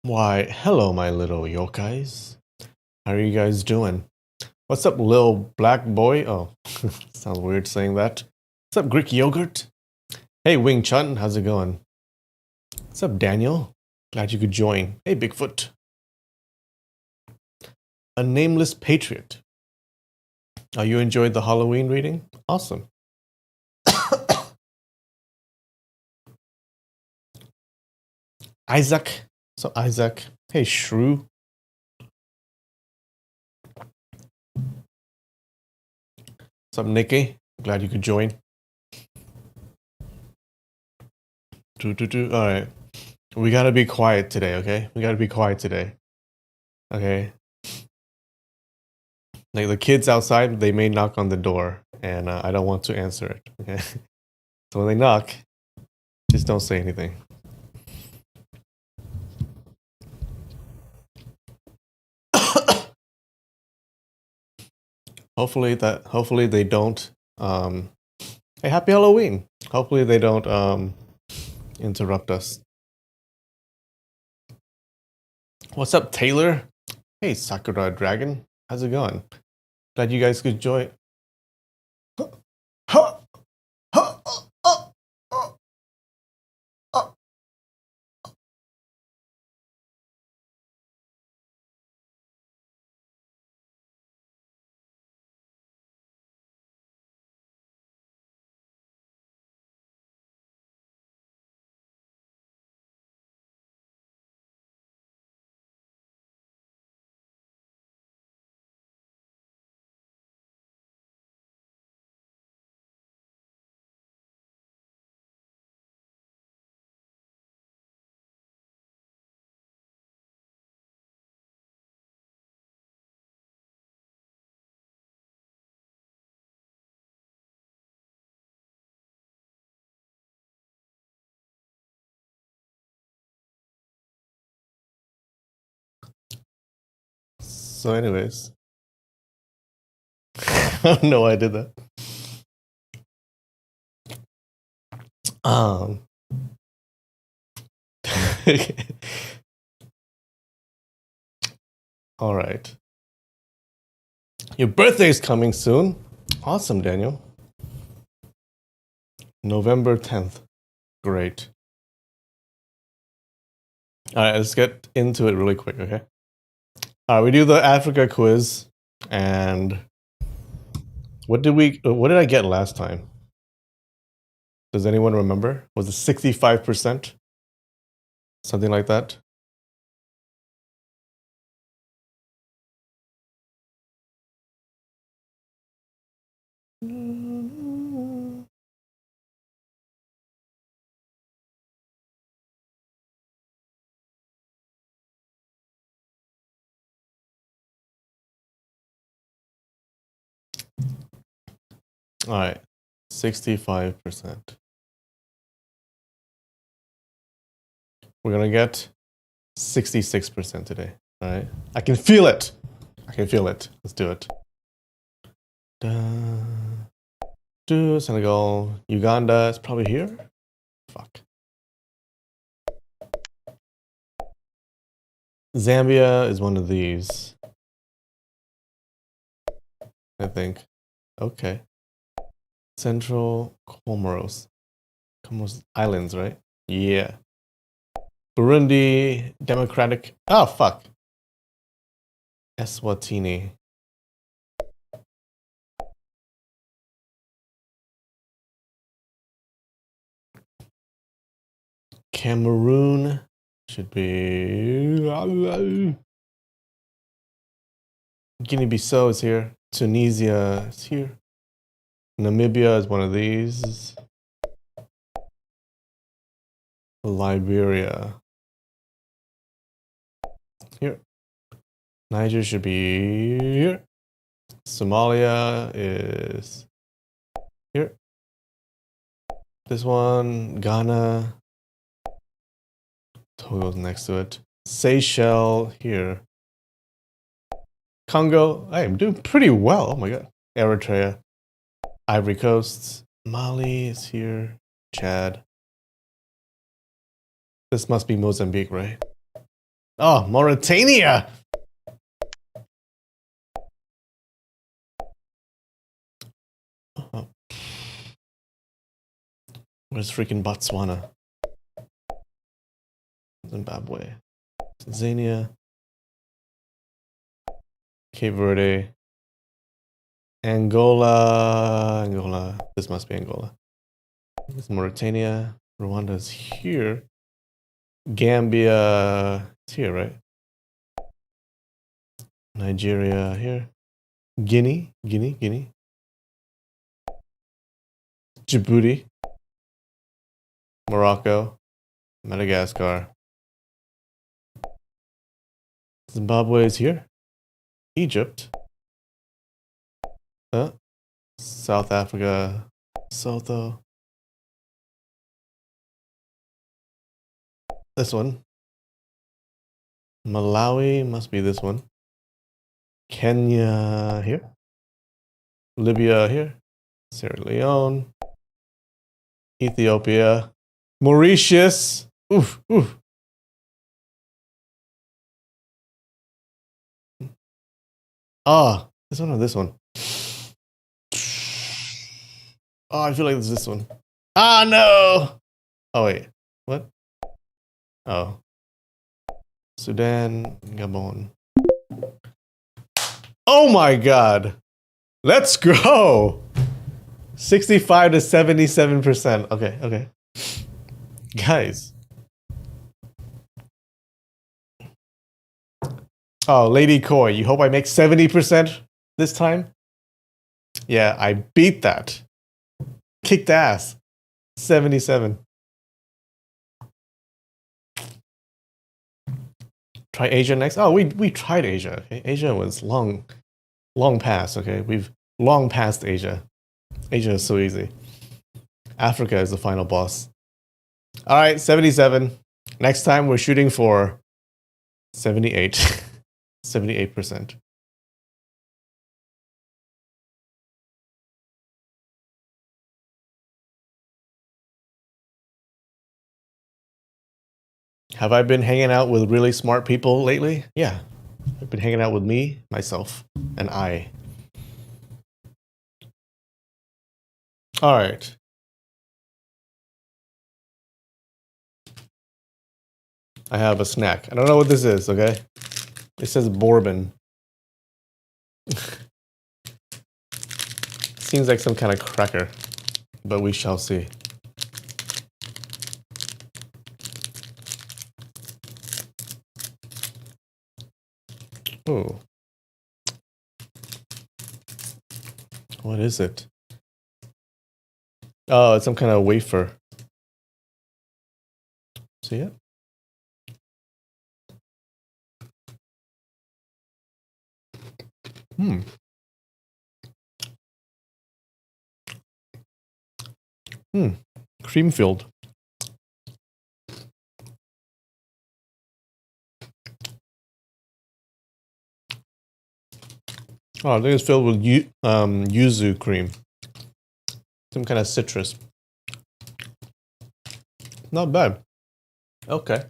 Why, hello, my little yokais. How are you guys doing? What's up, little black boy? Oh, sounds weird saying that. What's up, Greek yogurt? Hey, Wing Chun, how's it going? What's up, Daniel? Glad you could join. Hey, Bigfoot. A nameless patriot. Oh, you enjoyed the Halloween reading? Awesome. Isaac. So Isaac. Hey, Shrew. What's up, Nikki? Glad you could join. All right. We gotta be quiet today, okay? We gotta be quiet today. Okay. Like the kids outside, they may knock on the door, and I don't want to answer it. Okay. So when they knock, just don't say anything. Hopefully they don't. Hey, happy Halloween! Hopefully they don't interrupt us. What's up, Taylor? Hey, Sakura Dragon. How's it going? Glad you guys could join. So, anyways, no, I did that. All right. Your birthday is coming soon. Awesome, Daniel. November 10th. Great. All right, let's get into it really quick, okay? All right, we do the Africa quiz, and what did I get last time? Does anyone remember? Was it 65%? Something like that? All right, 65%. We're gonna get 66% today. All right, I can feel it. I can feel it. Let's do it. Senegal, Uganda. It's probably here. Fuck. Zambia is one of these. I think. Okay. Central Comoros. Comoros Islands, right? Yeah. Burundi, Democratic. Oh, fuck. Eswatini. Cameroon should be. Guinea-Bissau is here. Tunisia is here. Namibia is one of these. Liberia. Here. Niger should be here. Somalia is here. This one, Ghana. Togo's next to it. Seychelles here. Congo. I am doing pretty well. Oh my god. Eritrea. Ivory Coast. Mali is here. Chad. This must be Mozambique, right? Oh, Mauritania! Oh. Where's freaking Botswana? Zimbabwe. Tanzania. Cape Verde. Angola. This must be Angola. It's Mauritania. Rwanda's here. Gambia. It's here, right? Nigeria here. Guinea. Djibouti. Morocco. Madagascar. Zimbabwe is here. Egypt. South Africa. Lesotho. This one. Malawi must be this one. Kenya here. Libya here. Sierra Leone. Ethiopia. Mauritius. Oof. Ah, this one or this one? Oh, I feel like it's this one. Ah, no! Oh, wait. What? Oh. Sudan, Gabon. Oh my god! Let's go! 65 to 77%. Okay. Guys. Oh, Lady Koi, you hope I make 70% this time? Yeah, I beat that. Kicked ass. 77. Try Asia next. Oh, we tried Asia. Okay? Asia was long past. Okay, we've long passed Asia. Asia is so easy. Africa is the final boss. All right, 77. Next time we're shooting for 78. 78%. Have I been hanging out with really smart people lately? Yeah. I've been hanging out with me, myself, and I. All right. I have a snack. I don't know what this is, okay? It says bourbon. Seems like some kind of cracker, but we shall see. Ooh. What is it? Oh, it's some kind of wafer. See it? Cream filled. Oh, I think it's filled with yuzu cream. Some kind of citrus. Not bad. Okay.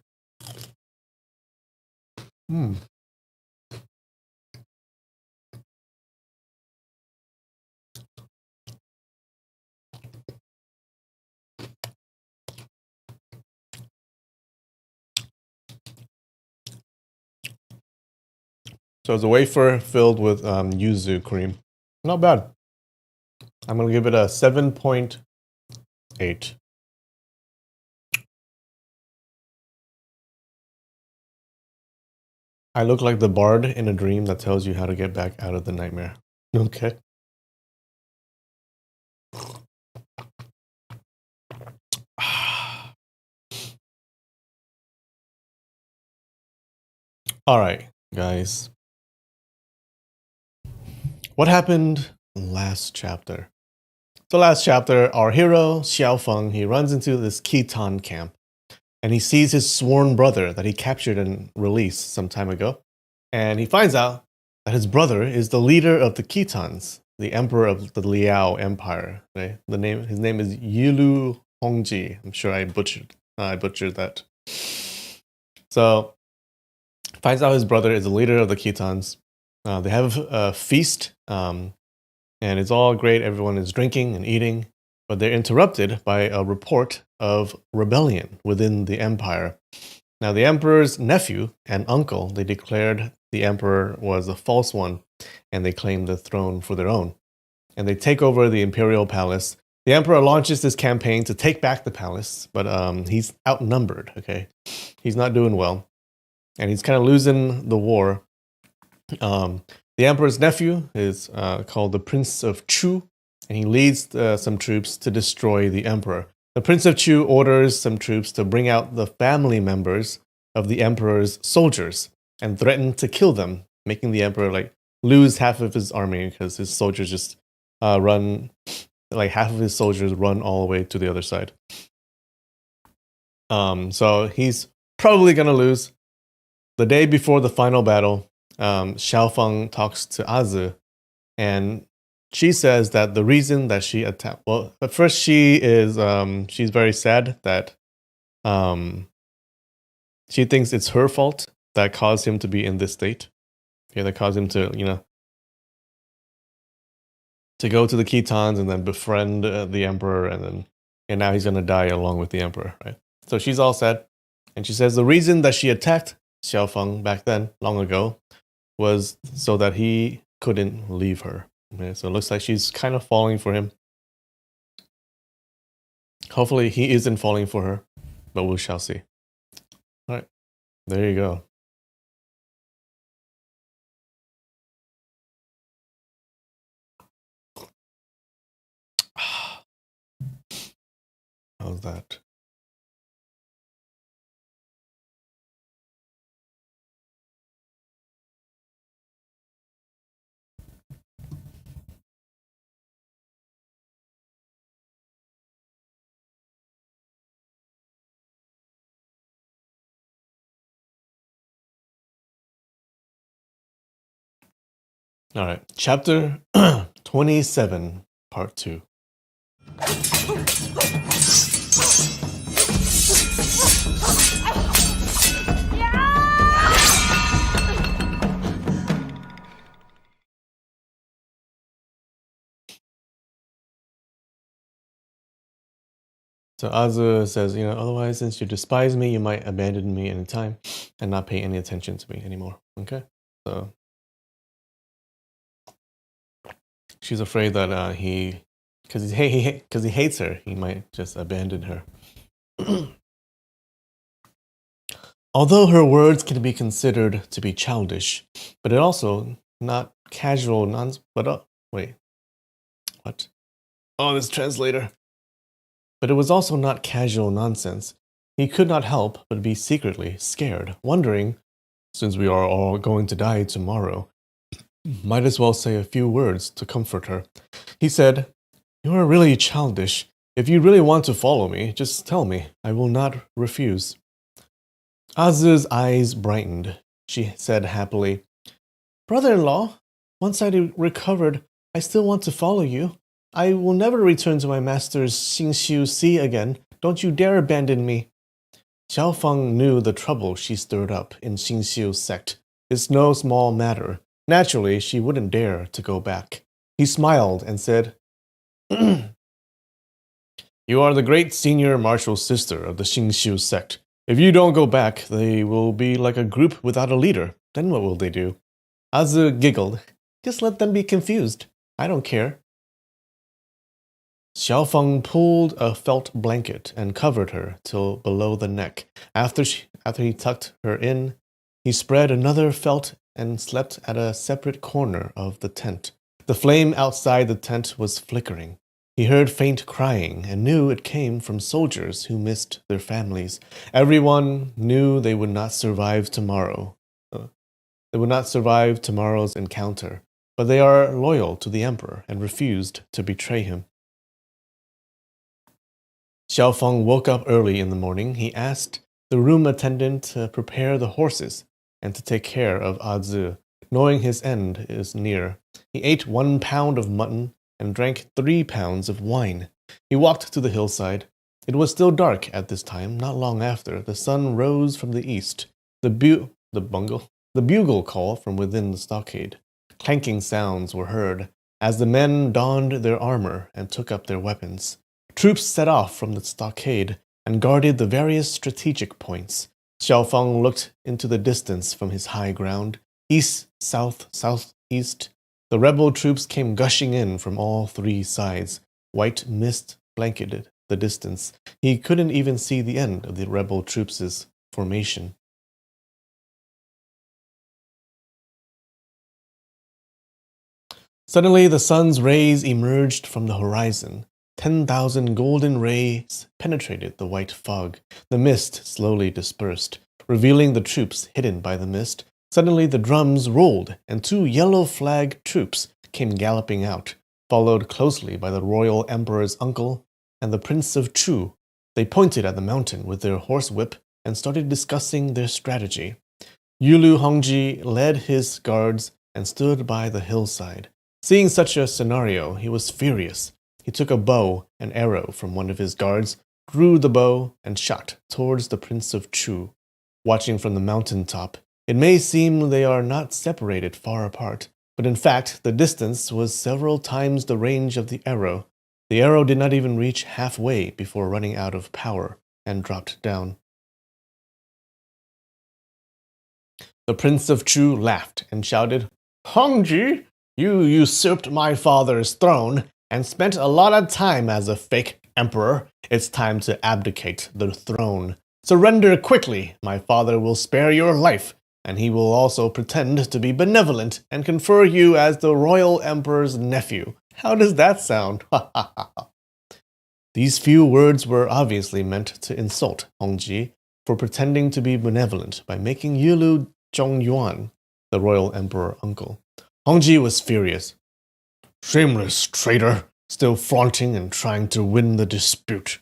So it's a wafer filled with yuzu cream. Not bad. I'm going to give it a 7.8. I look like the bard in a dream that tells you how to get back out of the nightmare. Okay. All right, guys. What happened last chapter? So last chapter, our hero, Xiao Feng, he runs into this Khitan camp. And he sees his sworn brother that he captured and released some time ago. And he finds out that his brother is the leader of the Khitans, the emperor of the Liao Empire. Right? His name is Yilu Hongji. I'm sure I butchered that. So, finds out his brother is the leader of the Khitans. They have a feast, and it's all great. Everyone is drinking and eating, but they're interrupted by a report of rebellion within the empire. Now, the emperor's nephew and uncle, they declared the emperor was a false one, and they claimed the throne for their own. And they take over the imperial palace. The emperor launches this campaign to take back the palace, but he's outnumbered, okay? He's not doing well, and he's kind of losing the war. The emperor's nephew is called the Prince of Chu, and he leads some troops to destroy the emperor. The Prince of Chu orders some troops to bring out the family members of the emperor's soldiers and threaten to kill them, making the emperor lose half of his army because his soldiers just run, half of his soldiers run all the way to the other side. So he's probably gonna lose. The day before the final battle, Xiao Feng talks to Azi, and she says that the reason that she attacked, well, at first she's very sad that she thinks it's her fault that caused him to be in this state. Yeah, that caused him to, to go to the Khitans and then befriend the emperor, and now he's gonna die along with the emperor, right? So she's all sad, and she says the reason that she attacked Xiao Feng back then, long ago, was so that he couldn't leave her. Okay, so it looks like she's kind of falling for him. Hopefully he isn't falling for her, but we shall see. All right, there you go. How's that? All right, chapter 27, part 2. So Azu says, otherwise, since you despise me, you might abandon me anytime and not pay any attention to me anymore. Okay? So she's afraid that because he hates her, he might just abandon her. Although her words can be considered to be childish, but it also not casual wait. What? Oh, this translator. But it was also not casual nonsense. He could not help but be secretly scared, wondering, since we are all going to die tomorrow, might as well say a few words to comfort her. He said, "You are really childish. If you really want to follow me, just tell me. I will not refuse." Azu's eyes brightened. She said happily, "Brother-in-law, once I recovered, I still want to follow you. I will never return to my master's Xingxiu Sea again. Don't you dare abandon me." Xiao Feng knew the trouble she stirred up in Xingxiu's sect. It's no small matter. Naturally, she wouldn't dare to go back. He smiled and said, "You are the great senior martial sister of the Xingxiu sect. If you don't go back, they will be like a group without a leader. Then what will they do?" Azu giggled. "Just let them be confused. I don't care." Xiao Feng pulled a felt blanket and covered her till below the neck. After he tucked her in, he spread another felt and slept at a separate corner of the tent. The flame outside the tent was flickering. He heard faint crying and knew it came from soldiers who missed their families. Everyone knew they would not survive tomorrow. They would not survive tomorrow's encounter, but they are loyal to the emperor and refused to betray him. Xiao Feng woke up early in the morning. He asked the room attendant to prepare the horses and to take care of Azu, knowing his end is near. He ate 1 pound of mutton and drank 3 pounds of wine. He walked to the hillside. It was still dark at this time. Not long after, the sun rose from the east. The bugle call from within the stockade. Clanking sounds were heard as the men donned their armor and took up their weapons. Troops set off from the stockade and guarded the various strategic points. Xiao Feng looked into the distance from his high ground. East, south, southeast. The rebel troops came gushing in from all three sides. White mist blanketed the distance. He couldn't even see the end of the rebel troops' formation. Suddenly, the sun's rays emerged from the horizon. 10,000 golden rays penetrated the white fog. The mist slowly dispersed, revealing the troops hidden by the mist. Suddenly, the drums rolled, and 2 yellow flag troops came galloping out, followed closely by the royal emperor's uncle and the Prince of Chu. They pointed at the mountain with their horsewhip and started discussing their strategy. Yulu Hongji led his guards and stood by the hillside. Seeing such a scenario, he was furious. He took a bow and arrow from one of his guards, drew the bow, and shot towards the Prince of Chu. Watching from the mountaintop, it may seem they are not separated far apart, but in fact, the distance was several times the range of the arrow. The arrow did not even reach halfway before running out of power and dropped down. The Prince of Chu laughed and shouted, "Hongji, you usurped my father's throne and spent a lot of time as a fake emperor. It's time to abdicate the throne. Surrender quickly. My father will spare your life, and he will also pretend to be benevolent and confer you as the royal emperor's nephew." How does that sound? These few words were obviously meant to insult Hongji for pretending to be benevolent by making Yulu Zhongyuan the royal emperor uncle. Hongji was furious. "Shameless traitor, still flaunting and trying to win the dispute."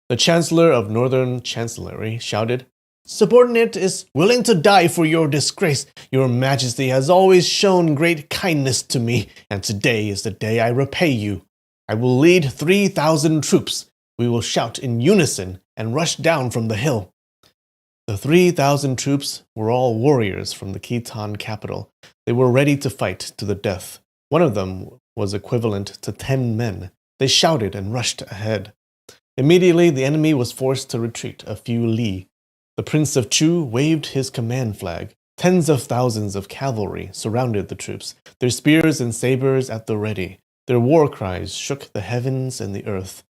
The Chancellor of Northern Chancellery shouted, "Subordinate is willing to die for your disgrace. Your Majesty has always shown great kindness to me, and today is the day I repay you. I will lead 3,000 troops. We will shout in unison and rush down from the hill." The 3,000 troops were all warriors from the Khitan capital. They were ready to fight to the death. One of them was equivalent to 10 men. They shouted and rushed ahead. Immediately, the enemy was forced to retreat a few li. The Prince of Chu waved his command flag. Tens of thousands of cavalry surrounded the troops, their spears and sabers at the ready. Their war cries shook the heavens and the earth.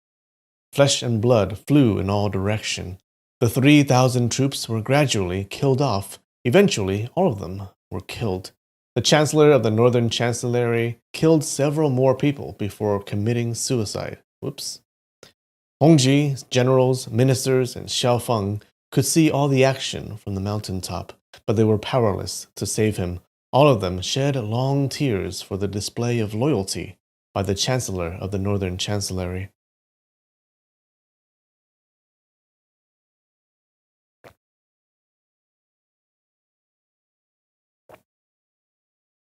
Flesh and blood flew in all directions. The 3,000 troops were gradually killed off. Eventually, all of them were killed. The Chancellor of the Northern Chancellery killed several more people before committing suicide. Hongji, generals, ministers, and Xiao Feng could see all the action from the mountaintop, but they were powerless to save him. All of them shed long tears for the display of loyalty by the Chancellor of the Northern Chancellery.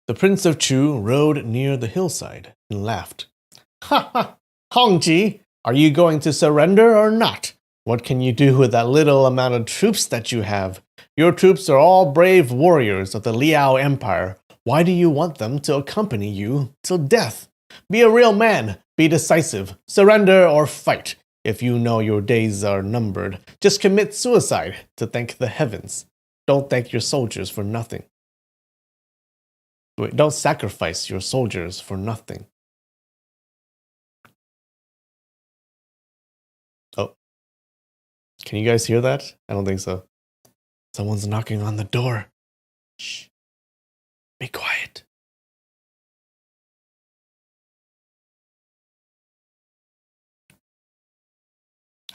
The Prince of Chu rode near the hillside and laughed. "Ha ha! Hongji, are you going to surrender or not? What can you do with that little amount of troops that you have? Your troops are all brave warriors of the Liao Empire. Why do you want them to accompany you till death? Be a real man. Be decisive. Surrender or fight. If you know your days are numbered, just commit suicide to thank the heavens. Don't thank your soldiers for nothing. Wait, don't sacrifice your soldiers for nothing." Oh, can you guys hear that? I don't think so. Someone's knocking on the door. Shh. Be quiet.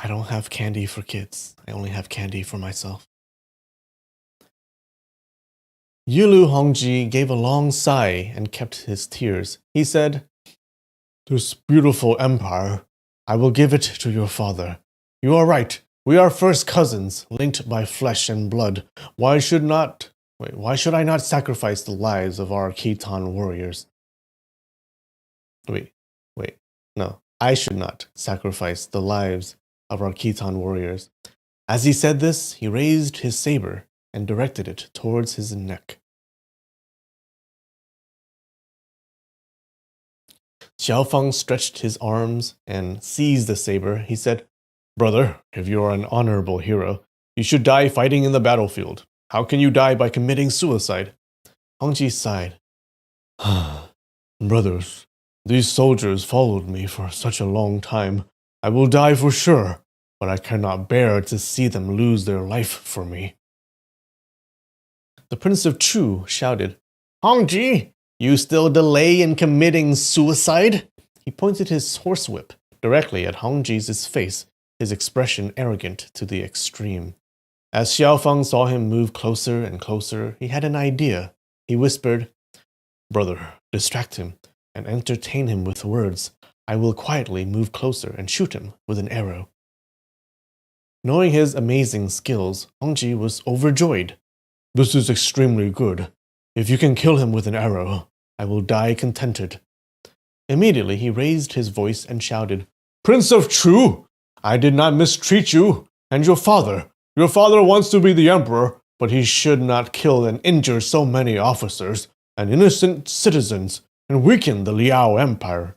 I don't have candy for kids. I only have candy for myself. Yulu Hongji gave a long sigh and kept his tears. He said, "This beautiful empire, I will give it to your father. You are right. We are first cousins, linked by flesh and blood. Why should I not sacrifice the lives of our Khitan warriors?" No. I should not sacrifice the lives of our Khitan warriors. As he said this, he raised his saber and directed it towards his neck. Xiaofang stretched his arms and seized the saber. He said, "Brother, if you are an honorable hero, you should die fighting in the battlefield. How can you die by committing suicide?" Hongji sighed. "Brothers, these soldiers followed me for such a long time. I will die for sure, but I cannot bear to see them lose their life for me." The Prince of Chu shouted, "Hongji, you still delay in committing suicide?" He pointed his horsewhip directly at Hongji's face, his expression arrogant to the extreme. As Xiaofang saw him move closer and closer, he had an idea. He whispered, "Brother, distract him and entertain him with words. I will quietly move closer and shoot him with an arrow." Knowing his amazing skills, Hongji was overjoyed. "This is extremely good. If you can kill him with an arrow, I will die contented." Immediately he raised his voice and shouted, "Prince of Chu, I did not mistreat you and your father. Your father wants to be the emperor, but he should not kill and injure so many officers and innocent citizens and weaken the Liao Empire."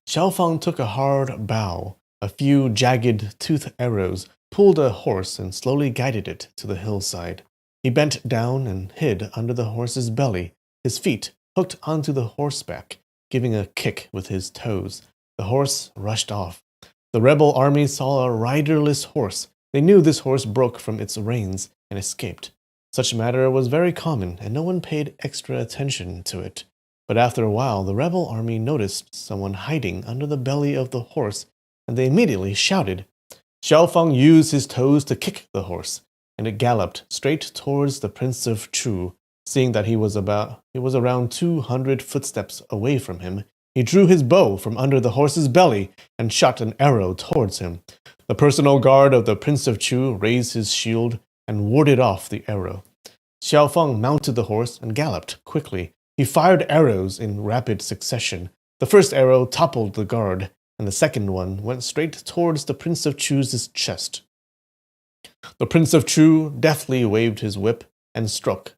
Xiaofang took a hard bow. A few jagged tooth arrows pulled a horse and slowly guided it to the hillside. He bent down and hid under the horse's belly, his feet hooked onto the horseback, giving a kick with his toes. The horse rushed off. The rebel army saw a riderless horse. They knew this horse broke from its reins and escaped. Such matter was very common, and no one paid extra attention to it. But after a while, the rebel army noticed someone hiding under the belly of the horse, and they immediately shouted. Xiaofang used his toes to kick the horse, and it galloped straight towards the Prince of Chu. Seeing that he was around 200 footsteps away from him, he drew his bow from under the horse's belly and shot an arrow towards him. The personal guard of the Prince of Chu raised his shield and warded off the arrow. Xiaofang mounted the horse and galloped quickly. He fired arrows in rapid succession. The first arrow toppled the guard, and the second one went straight towards the Prince of Chu's chest. The Prince of Chu deftly waved his whip and struck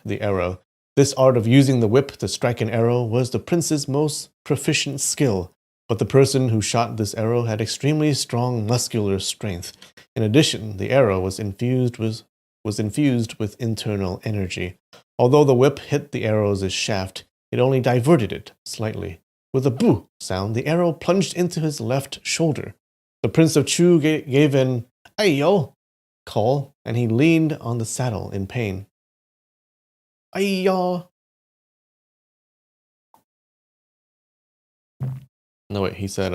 the arrow. This art of using the whip to strike an arrow was the prince's most proficient skill, but the person who shot this arrow had extremely strong muscular strength. In addition, the arrow was infused with internal energy. Although the whip hit the arrow's shaft, it only diverted it slightly. With a boo sound, the arrow plunged into his left shoulder. The Prince of Chu gave an "Aiyo" call, and he leaned on the saddle in pain. "Aiyo." No, wait, he said,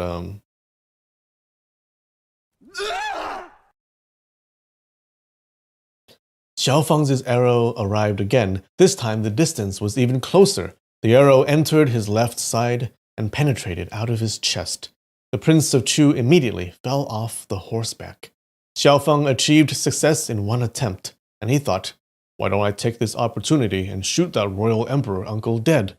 Xiaofang's arrow arrived again. This time the distance was even closer. The arrow entered his left side and penetrated out of his chest. The Prince of Chu immediately fell off the horseback. Xiaofang achieved success in one attempt, and he thought, "Why don't I take this opportunity and shoot that royal emperor uncle dead?"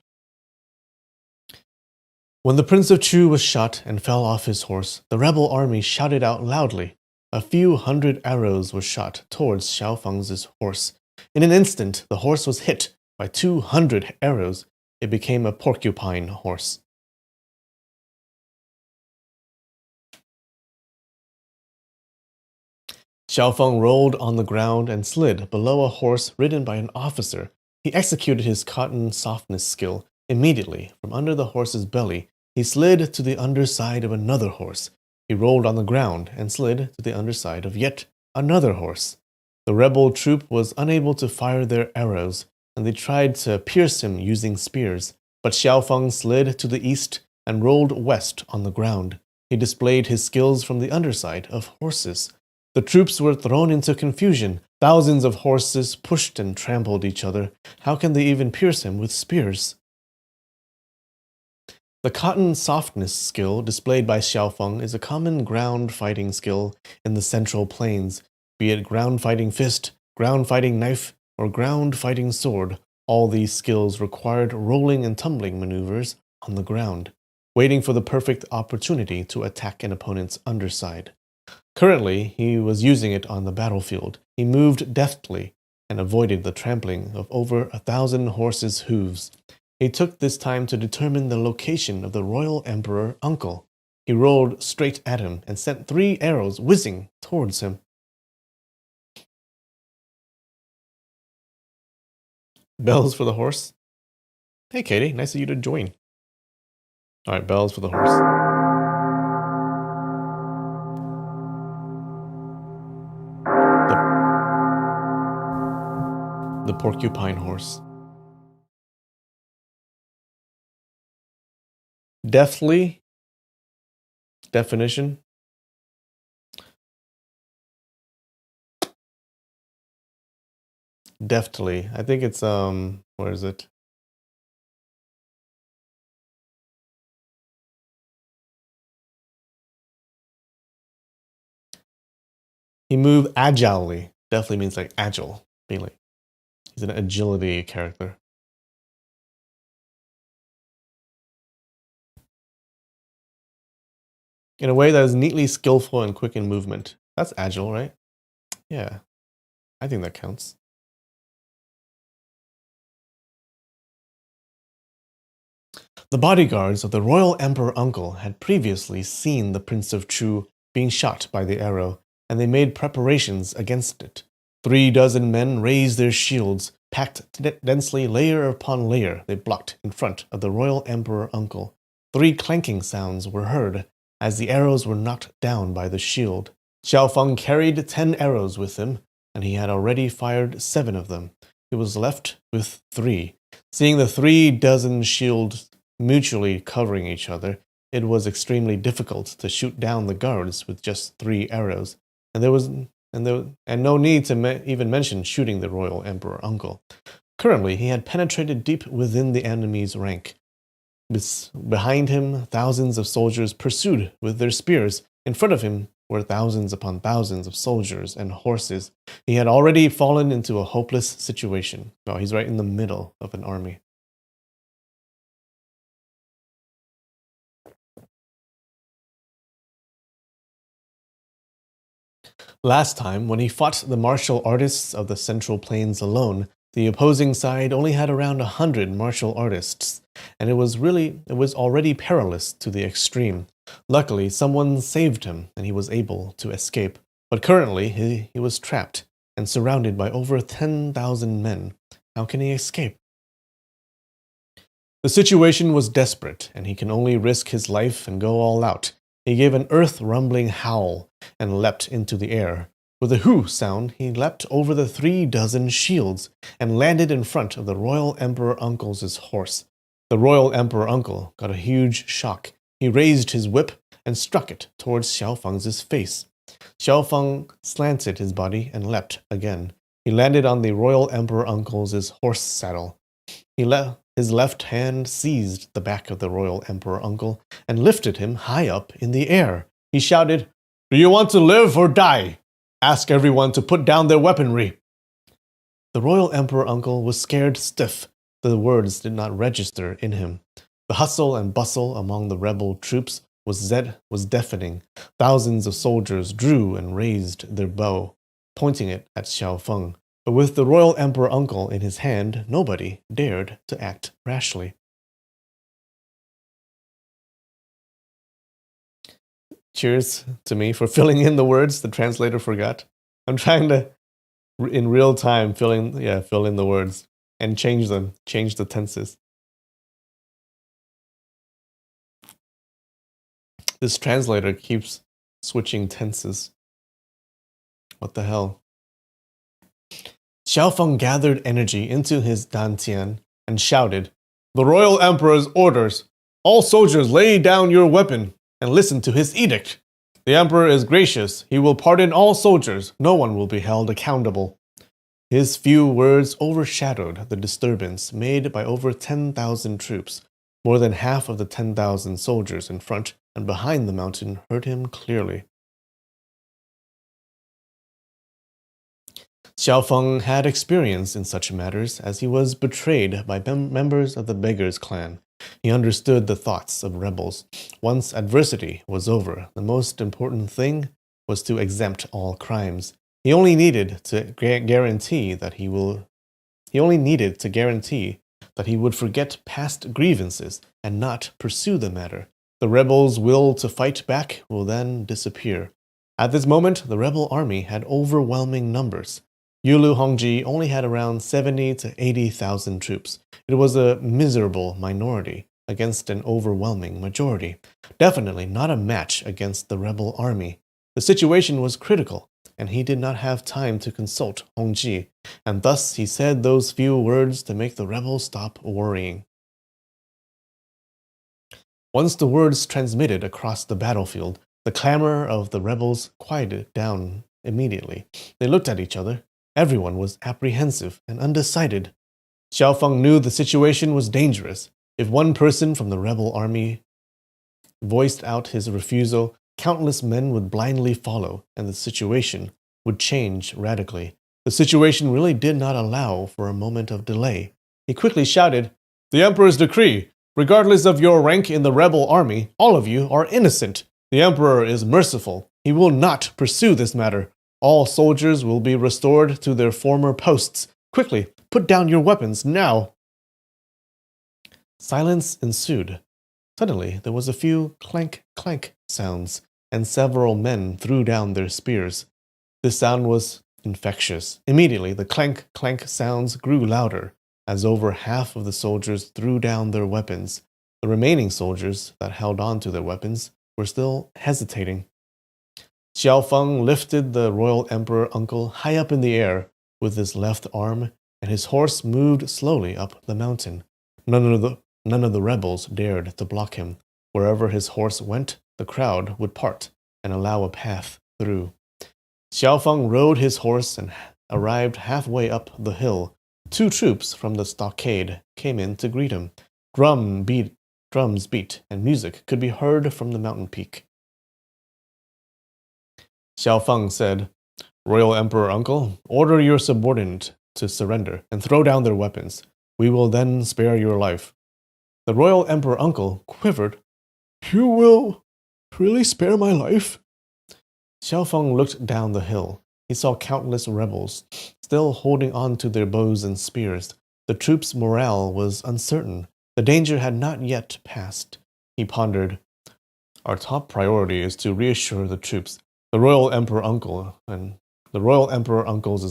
When the Prince of Chu was shot and fell off his horse, the rebel army shouted out loudly. A few hundred arrows were shot towards Xiaofang's horse. In an instant, the horse was hit by 200 arrows. It became a porcupine horse. Xiaofang rolled on the ground and slid below a horse ridden by an officer. He executed his cotton softness skill. Immediately, from under the horse's belly, he slid to the underside of another horse. He rolled on the ground and slid to the underside of yet another horse. The rebel troop was unable to fire their arrows, and they tried to pierce him using spears. But Xiaofang slid to the east and rolled west on the ground. He displayed his skills from the underside of horses. The troops were thrown into confusion. Thousands of horses pushed and trampled each other. How can they even pierce him with spears? The cotton softness skill displayed by Xiaofang is a common ground fighting skill in the Central Plains. Be it ground fighting fist, ground fighting knife, or ground fighting sword, all these skills required rolling and tumbling maneuvers. on the ground, waiting for the perfect opportunity to attack an opponent's underside. Currently, he was using it on the battlefield. He moved deftly and avoided the trampling of over 1,000 horses' hooves. He took this time to determine the location of the royal emperor uncle. He rolled straight at him and sent 3 arrows whizzing towards him. Bells for the horse. Hey, Katie, nice of you to join. All right, bells for the horse. The porcupine horse. Deftly. Definition. Deftly. I think it's where is it? He moved agilely. Definitely means like agile. Being like he's an agility character. In a way that is neatly skillful and quick in movement. That's agile, right? Yeah. I think that counts. The bodyguards of the royal emperor uncle had previously seen the Prince of Chu being shot by the arrow, and they made preparations against it. 36 men raised their shields, packed densely layer upon layer. They blocked in front of the royal emperor uncle. 3 clanking sounds were heard as the arrows were knocked down by the shield. Xiao Feng carried 10 arrows with him, and he had already fired 7 of them. He was left with 3. Seeing the 36 shields mutually covering each other, it was extremely difficult to shoot down the guards with just 3 arrows, and there was no need to even mention shooting the royal emperor uncle. Currently, he had penetrated deep within the enemy's rank. Behind him, thousands of soldiers pursued with their spears. In front of him were thousands upon thousands of soldiers and horses. He had already fallen into a hopeless situation. Oh, he's right in the middle of an army. Last time, when he fought the martial artists of the Central Plains alone, the opposing side only had around 100 martial artists, and it was already perilous to the extreme. Luckily, someone saved him, and he was able to escape. But currently, he was trapped and surrounded by over 10,000 men. How can he escape? The situation was desperate, and he can only risk his life and go all out. He gave an earth-rumbling howl and leapt into the air. With a hoo sound, he leapt over the 36 shields and landed in front of the royal emperor uncle's horse. The royal emperor uncle got a huge shock. He raised his whip and struck it towards Xiao Feng's face. Xiao Feng slanted his body and leapt again. He landed on the royal emperor uncle's horse saddle. His left hand seized the back of the royal emperor uncle and lifted him high up in the air. He shouted, "Do you want to live or die? Ask everyone to put down their weaponry." The royal emperor uncle was scared stiff. The words did not register in him. The hustle and bustle among the rebel troops was deafening. Thousands of soldiers drew and raised their bow, pointing it at Xiao Feng. But with the royal emperor uncle in his hand, nobody dared to act rashly. Cheers to me for filling in the words the translator forgot. I'm trying to, in real time, fill in the words and change the tenses. This translator keeps switching tenses. What the hell? Xiao Feng gathered energy into his dantian and shouted, "The royal emperor's orders! All soldiers lay down your weapon and listen to his edict. The emperor is gracious. He will pardon all soldiers. No one will be held accountable." His few words overshadowed the disturbance made by over 10,000 troops. More than half of the 10,000 soldiers in front and behind the mountain heard him clearly. Xiao Feng had experience in such matters, as he was betrayed by members of the Beggars clan. He understood the thoughts of rebels. Once adversity was over, the most important thing was to exempt all crimes. He only needed to guarantee that he would forget past grievances and not pursue the matter. The rebels' will to fight back will then disappear. At this moment, the rebel army had overwhelming numbers. Yulu Hongji only had around 70 to 80,000 troops. It was a miserable minority against an overwhelming majority. Definitely not a match against the rebel army. The situation was critical, and he did not have time to consult Hongji, and thus he said those few words to make the rebels stop worrying. Once the words transmitted across the battlefield, the clamor of the rebels quieted down immediately. They looked at each other. Everyone was apprehensive and undecided. Xiao Feng knew the situation was dangerous. If one person from the rebel army voiced out his refusal, countless men would blindly follow, and the situation would change radically. The situation really did not allow for a moment of delay. He quickly shouted, "The Emperor's decree! Regardless of your rank in the rebel army, all of you are innocent. The Emperor is merciful. He will not pursue this matter. All soldiers will be restored to their former posts. Quickly, put down your weapons now." Silence ensued. Suddenly, there was a few clank-clank sounds, and several men threw down their spears. This sound was infectious. Immediately, the clank-clank sounds grew louder, as over half of the soldiers threw down their weapons. The remaining soldiers that held on to their weapons were still hesitating. Xiao Feng lifted the royal emperor uncle high up in the air with his left arm, and his horse moved slowly up the mountain. None of the rebels dared to block him. Wherever his horse went, the crowd would part and allow a path through. Xiao Feng rode his horse and arrived halfway up the hill. Two troops from the stockade came in to greet him. Drums beat, and music could be heard from the mountain peak. Xiao Feng said, "Royal Emperor Uncle, order your subordinate to surrender and throw down their weapons. We will then spare your life." The Royal Emperor Uncle quivered. "You will really spare my life?" Xiao Feng looked down the hill. He saw countless rebels, still holding on to their bows and spears. The troops' morale was uncertain. The danger had not yet passed. He pondered, "Our top priority is to reassure the troops. The Royal Emperor Uncle's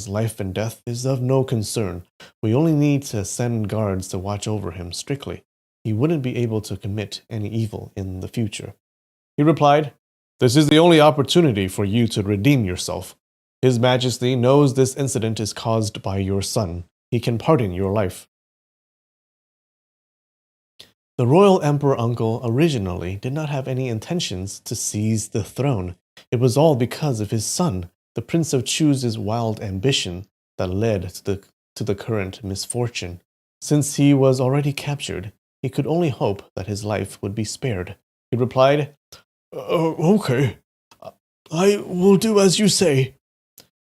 life and death is of no concern. We only need to send guards to watch over him strictly. He wouldn't be able to commit any evil in the future." He replied, "This is the only opportunity for you to redeem yourself. His Majesty knows this incident is caused by your son. He can pardon your life." The Royal Emperor Uncle originally did not have any intentions to seize the throne. It was all because of his son, the Prince of Chu's wild ambition, that led to the current misfortune. Since he was already captured, he could only hope that his life would be spared. He replied, "Okay. I will do as you say."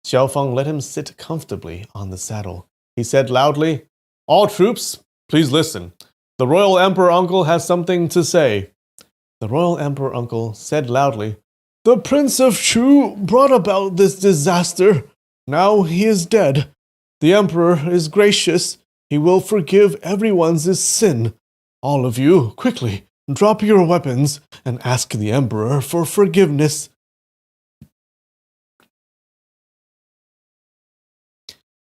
Xiao Feng let him sit comfortably on the saddle. He said loudly, "All troops, please listen. The Royal Emperor Uncle has something to say." The Royal Emperor Uncle said loudly, "The Prince of Chu brought about this disaster. Now he is dead. The Emperor is gracious. He will forgive everyone's sin. All of you, quickly, drop your weapons and ask the Emperor for forgiveness."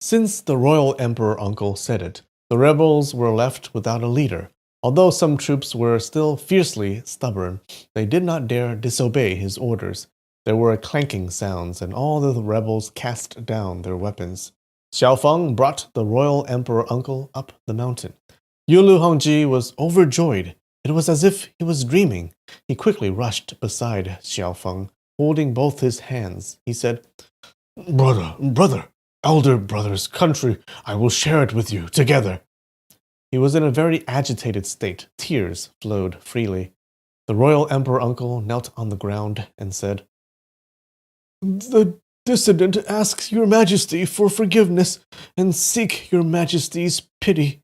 Since the Royal Emperor Uncle said it, the rebels were left without a leader. Although some troops were still fiercely stubborn, they did not dare disobey his orders. There were clanking sounds, and all the rebels cast down their weapons. Xiao Feng brought the Royal Emperor Uncle up the mountain. Yulu Hongji was overjoyed. It was as if he was dreaming. He quickly rushed beside Xiao Feng, holding both his hands. He said, Brother, elder brother's country, I will share it with you together." He was in a very agitated state. Tears flowed freely. The Royal Emperor Uncle knelt on the ground and said, "The dissident asks your majesty for forgiveness and seek your majesty's pity."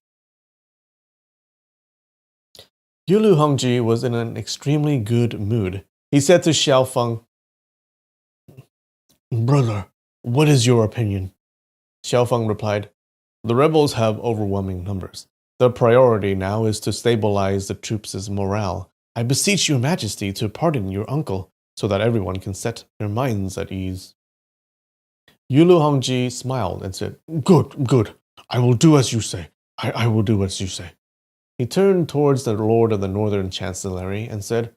Yulu Hongji was in an extremely good mood. He said to Xiao Feng, "Brother, what is your opinion?" Xiao Feng replied, "The rebels have overwhelming numbers. The priority now is to stabilize the troops' morale. I beseech your majesty to pardon your uncle, so that everyone can set their minds at ease." Yulu Hongji smiled and said, "Good, good. I will do as you say. I will do as you say." He turned towards the Lord of the Northern Chancellery and said,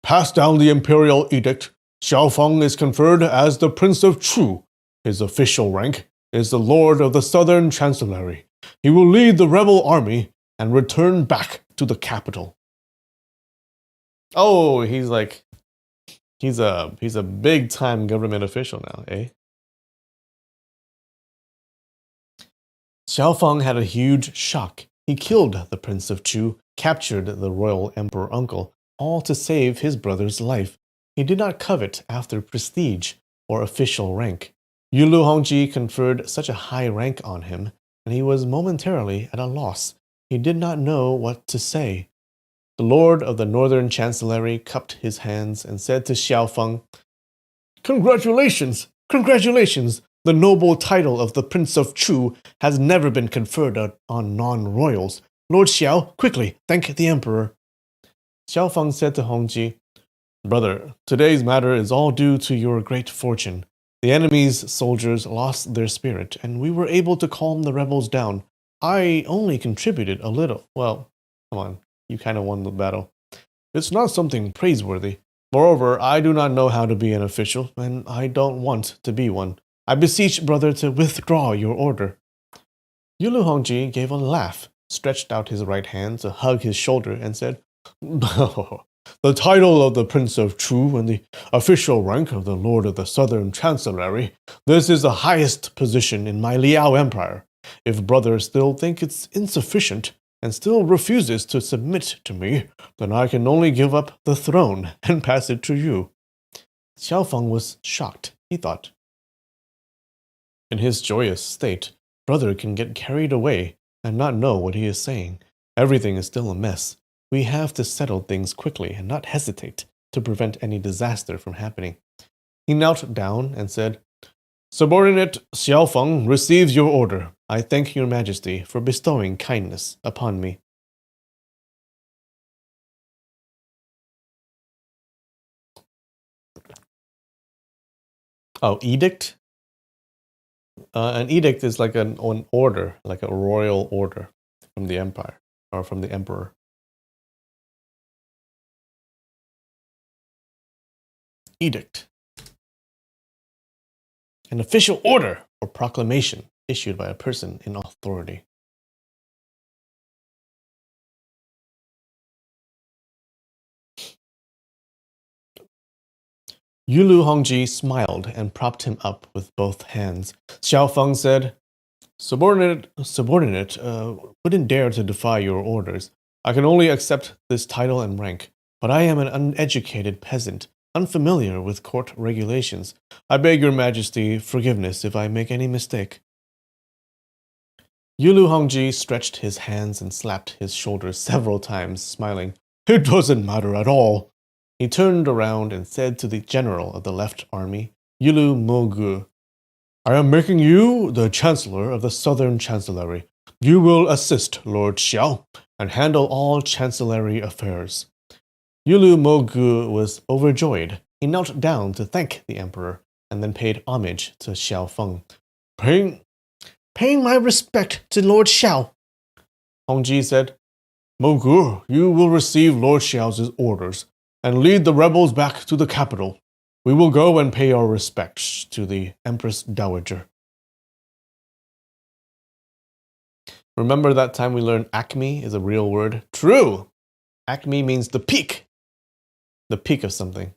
"Pass down the imperial edict. Xiao Feng is conferred as the Prince of Chu. His official rank is the Lord of the Southern Chancellery. He will lead the rebel army and return back to the capital." Oh, he's a big time government official now, eh? Xiao Feng had a huge shock. He killed the Prince of Chu, captured the royal emperor uncle, all to save his brother's life. He did not covet after prestige or official rank. Yulu Hongji conferred such a high rank on him, and he was momentarily at a loss. He did not know what to say. The Lord of the Northern Chancellery cupped his hands and said to Xiao Feng, "Congratulations! Congratulations! The noble title of the Prince of Chu has never been conferred on non-royals. Lord Xiao, quickly, thank the Emperor." Xiao Feng said to Hongji, "Brother, today's matter is all due to your great fortune. The enemy's soldiers lost their spirit, and we were able to calm the rebels down. I only contributed a little. Well, come on, you kind of won the battle. It's not something praiseworthy. Moreover, I do not know how to be an official, and I don't want to be one. I beseech, brother, to withdraw your order." Yulu Hongji gave a laugh, stretched out his right hand to hug his shoulder, and said, "No, the title of the Prince of Chu and the official rank of the Lord of the Southern Chancellery, this is the highest position in my Liao Empire. If brother still think it's insufficient, and still refuses to submit to me, then I can only give up the throne and pass it to you." Xiao Feng was shocked. He thought, in his joyous state, brother can get carried away and not know what he is saying. Everything is still a mess. We have to settle things quickly and not hesitate to prevent any disaster from happening. He knelt down and said, "Subordinate Xiao Feng receives your order. I thank your majesty for bestowing kindness upon me." Oh, edict? An edict is like an order, like a royal order from the empire or from the emperor. Edict. An official order or proclamation issued by a person in authority. Yulu Hongji smiled and propped him up with both hands. Xiao Feng said, Subordinate, wouldn't dare to defy your orders. I can only accept this title and rank, but I am an uneducated peasant, unfamiliar with court regulations. I beg your majesty forgiveness if I make any mistake." Yulu Hongji stretched his hands and slapped his shoulders several times, smiling. "It doesn't matter at all." He turned around and said to the general of the left army, Yulu Mogu, "I am making you the Chancellor of the Southern Chancellery. You will assist Lord Xiao and handle all Chancellery affairs." Yulu Mogu was overjoyed. He knelt down to thank the emperor and then paid homage to Xiao Feng. Paying my respect to Lord Xiao," Hongji said, "Mogu, you will receive Lord Xiao's orders and lead the rebels back to the capital. We will go and pay our respects to the Empress Dowager." Remember that time we learned acme is a real word? True! Acme means the peak of something.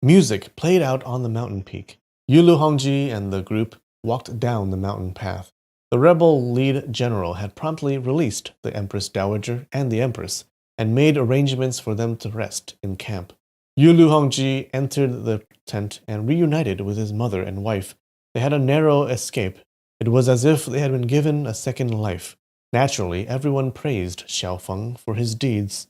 Music played out on the mountain peak. Yulu Hongji and the group walked down the mountain path. The rebel lead general had promptly released the Empress Dowager and the Empress, and made arrangements for them to rest in camp. Yulu Hongji entered the tent and reunited with his mother and wife. They had a narrow escape. It was as if they had been given a second life. Naturally, everyone praised Xiaofeng for his deeds.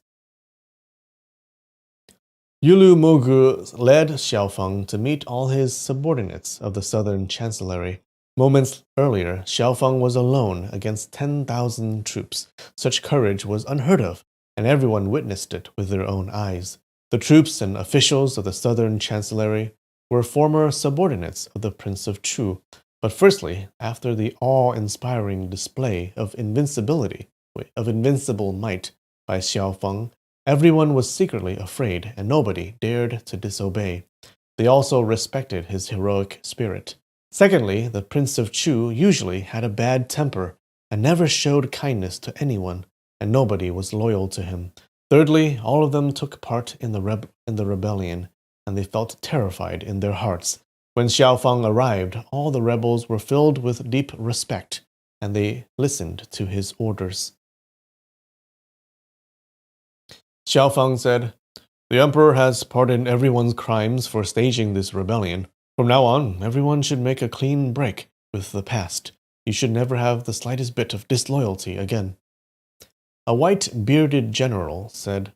Yulu Mogu led Xiaofeng to meet all his subordinates of the southern chancellery. Moments earlier, Xiaofeng was alone against 10,000 troops. Such courage was unheard of, and everyone witnessed it with their own eyes. The troops and officials of the southern chancellery were former subordinates of the Prince of Chu. But firstly, after the awe-inspiring display of invincible might by Xiaofeng, everyone was secretly afraid, and nobody dared to disobey. They also respected his heroic spirit. Secondly, the Prince of Chu usually had a bad temper and never showed kindness to anyone, and nobody was loyal to him. Thirdly, all of them took part in the rebellion, and they felt terrified in their hearts. When Xiaofeng arrived, all the rebels were filled with deep respect, and they listened to his orders. Xiaofeng said, "The emperor has pardoned everyone's crimes for staging this rebellion. From now on, everyone should make a clean break with the past. You should never have the slightest bit of disloyalty again." A white-bearded general said,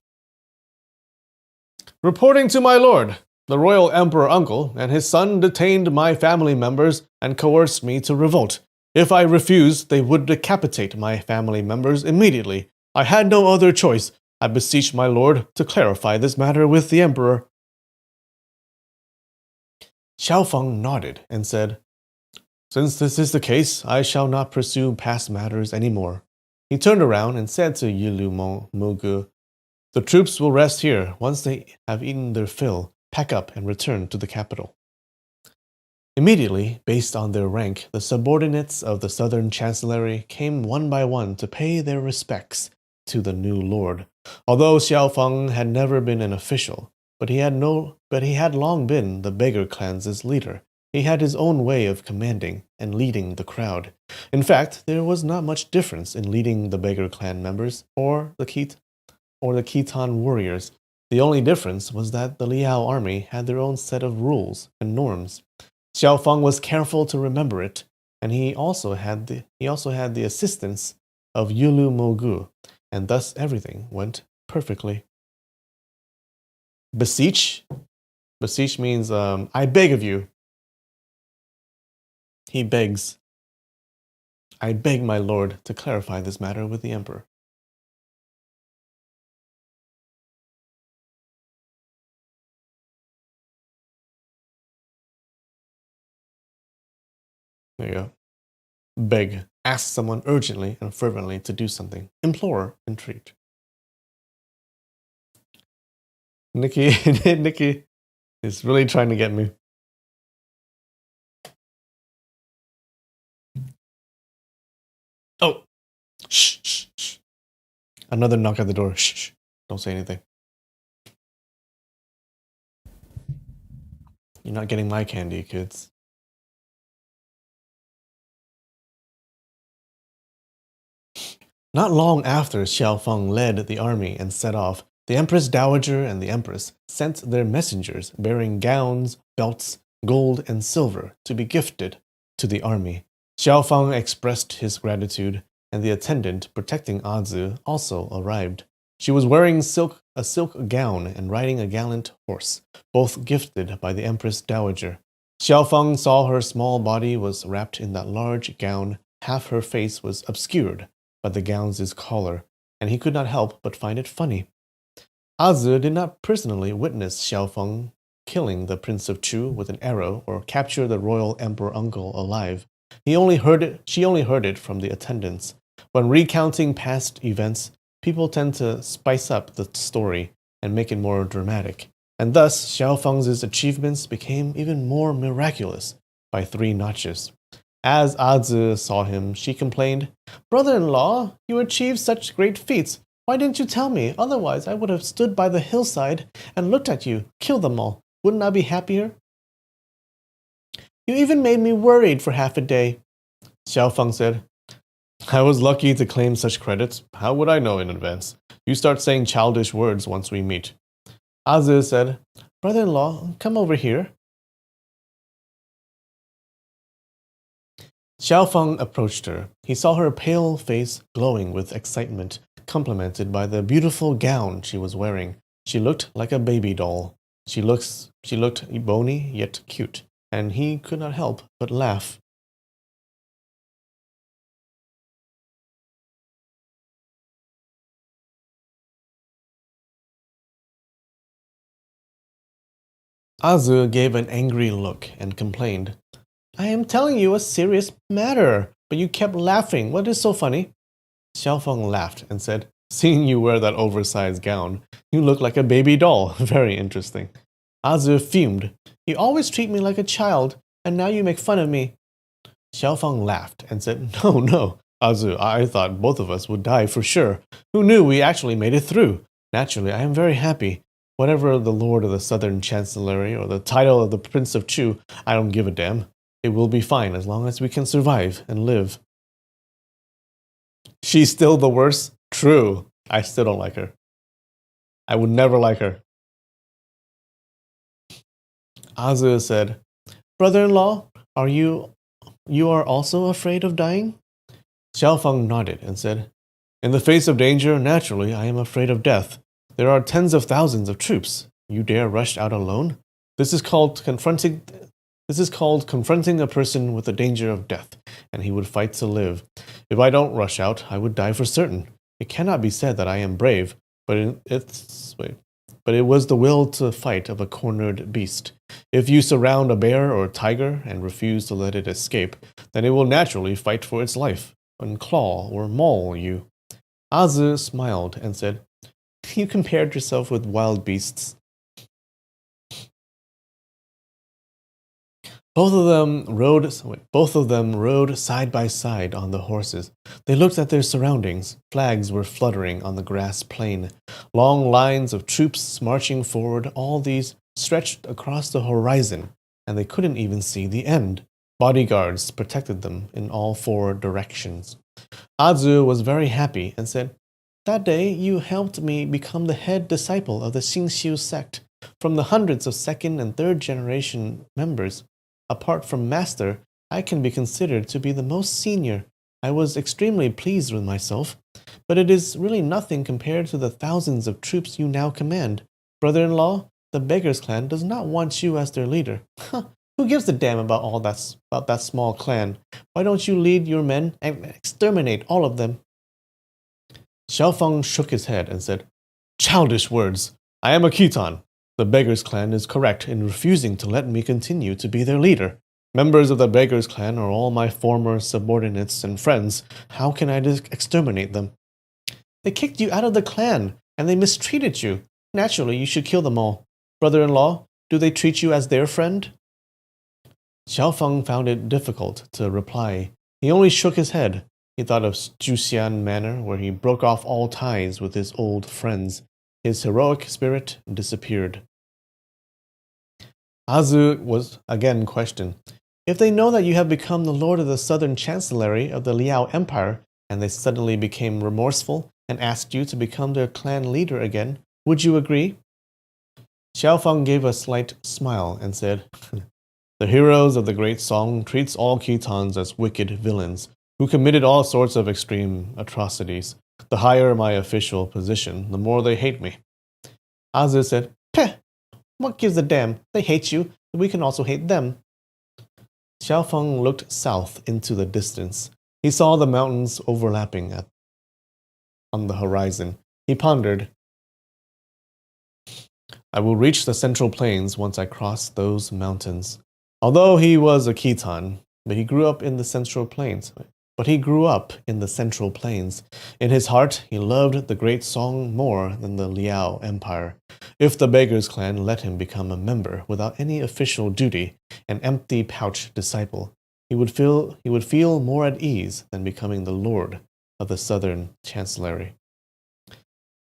"Reporting to my lord, the royal emperor uncle and his son detained my family members and coerced me to revolt. If I refused, they would decapitate my family members immediately. I had no other choice. I beseech my lord to clarify this matter with the emperor." Xiaofeng nodded and said, "Since this is the case, I shall not pursue past matters any more." He turned around and said to Yulu Mugu, "The troops will rest here. Once they have eaten their fill, pack up and return to the capital." Immediately, based on their rank, the subordinates of the southern chancellery came one by one to pay their respects to the new lord. Although Xiaofeng had never been an official, but he had long been the beggar clan's leader. He had his own way of commanding and leading the crowd. In fact, there was not much difference in leading the beggar clan members or the Khitan warriors. The only difference was that the Liao army had their own set of rules and norms. Xiaofeng was careful to remember it, and he also had the assistance of Yulu Mogu, and thus everything went perfectly. Beseech? Beseech means, I beg of you. He begs. "I beg my lord to clarify this matter with the emperor." There you go. Beg. Ask someone urgently and fervently to do something. Implore, entreat. Nikki is really trying to get me. Oh! Shh, shh, shh. Another knock at the door. Shh, shh. Don't say anything. You're not getting my candy, kids. Not long after Xiaofeng led the army and set off, the Empress Dowager and the Empress sent their messengers bearing gowns, belts, gold, and silver to be gifted to the army. Xiaofeng expressed his gratitude, and the attendant protecting Azu also arrived. She was wearing a silk gown and riding a gallant horse, both gifted by the Empress Dowager. Xiaofeng saw her small body was wrapped in that large gown. Half her face was obscured by the gown's collar, and he could not help but find it funny. Azu did not personally witness Xiaofeng killing the Prince of Chu with an arrow or capture the royal emperor uncle alive. She only heard it from the attendants. When recounting past events, people tend to spice up the story and make it more dramatic. And thus, Xiaofeng's achievements became even more miraculous by 3 notches. As Azu saw him, she complained, "Brother-in-law, you achieved such great feats. Why didn't you tell me? Otherwise, I would have stood by the hillside and looked at you kill them all. Wouldn't I be happier? You even made me worried for half a day." Xiaofeng said, "I was lucky to claim such credits. How would I know in advance? You start saying childish words once we meet." Azu said, "Brother-in-law, come over here." Xiaofeng approached her. He saw her pale face glowing with excitement, complemented by the beautiful gown she was wearing. She looked like a baby doll. She looked bony yet cute, and he could not help but laugh. Azu gave an angry look and complained, I am telling you a serious matter, but you kept laughing. What is so funny? Xiaofeng laughed and said, Seeing you wear that oversized gown, you look like a baby doll. Very interesting. Azu fumed. You always treat me like a child, and now you make fun of me. Xiaofeng laughed and said, No, no, Azu, I thought both of us would die for sure. Who knew we actually made it through? Naturally, I am very happy. Whatever the Lord of the Southern Chancellery or the title of the Prince of Chu, I don't give a damn. It will be fine as long as we can survive and live. She's still the worst? True. I still don't like her. I would never like her. Azu said, Brother-in-law, you are also afraid of dying? Xiaofeng nodded and said, In the face of danger, naturally, I am afraid of death. There are tens of thousands of troops. You dare rush out alone? This is called confronting a person with the danger of death, and he would fight to live. If I don't rush out, I would die for certain. It cannot be said that I am brave, but it was the will to fight of a cornered beast. If you surround a bear or a tiger and refuse to let it escape, then it will naturally fight for its life and claw or maul you. Azu smiled and said, You compared yourself with wild beasts. Both of them rode side by side on the horses. They looked at their surroundings. Flags were fluttering on the grass plain. Long lines of troops marching forward, all these stretched across the horizon, and they couldn't even see the end. Bodyguards protected them in all four directions. Azu was very happy and said, That day you helped me become the head disciple of the Xingxiu sect. From the hundreds of second and third generation members, apart from Master, I can be considered to be the most senior. I was extremely pleased with myself, but it is really nothing compared to the thousands of troops you now command. Brother-in-law, the Beggars clan does not want you as their leader. Who gives a damn about that small clan? Why don't you lead your men and exterminate all of them? Xiaofeng shook his head and said, Childish words. I am a Khitan. The Beggars clan is correct in refusing to let me continue to be their leader. Members of the Beggars clan are all my former subordinates and friends. How can I exterminate them? They kicked you out of the clan, and they mistreated you. Naturally, you should kill them all. Brother-in-law, do they treat you as their friend? Xiaofeng found it difficult to reply. He only shook his head. He thought of Juxian Manor, where he broke off all ties with his old friends. His heroic spirit disappeared. Azu was again questioned. If they know that you have become the lord of the southern chancellery of the Liao Empire, and they suddenly became remorseful and asked you to become their clan leader again, would you agree? Xiaofeng gave a slight smile and said, The heroes of the great song treats all Khitans as wicked villains, who committed all sorts of extreme atrocities. The higher my official position, the more they hate me. Azu said, Peh! What gives a damn? They hate you, but we can also hate them. Xiaofeng looked south into the distance. He saw the mountains overlapping on the horizon. He pondered, I will reach the central plains once I cross those mountains. Although he was a Khitan, he grew up in the central plains. In his heart, he loved the great song more than the Liao Empire. If the Beggars clan let him become a member without any official duty, an empty pouch disciple, he would feel more at ease than becoming the lord of the southern chancellery.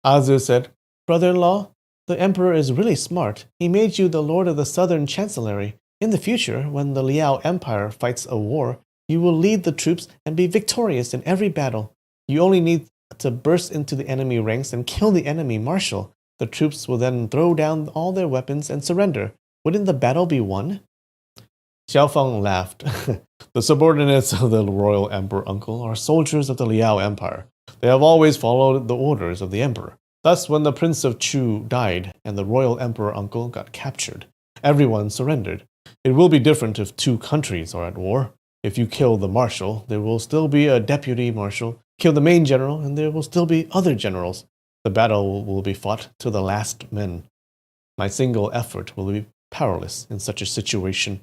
Azu said, Brother-in-law, the emperor is really smart. He made you the lord of the southern chancellery. In the future, when the Liao Empire fights a war, you will lead the troops and be victorious in every battle. You only need to burst into the enemy ranks and kill the enemy marshal. The troops will then throw down all their weapons and surrender. Wouldn't the battle be won? Xiao Feng laughed. The subordinates of the royal emperor uncle are soldiers of the Liao Empire. They have always followed the orders of the emperor. Thus, when the Prince of Chu died and the royal emperor uncle got captured, everyone surrendered. It will be different if two countries are at war. If you kill the marshal, there will still be a deputy marshal. Kill the main general, and there will still be other generals. The battle will be fought to the last man. My single effort will be powerless in such a situation.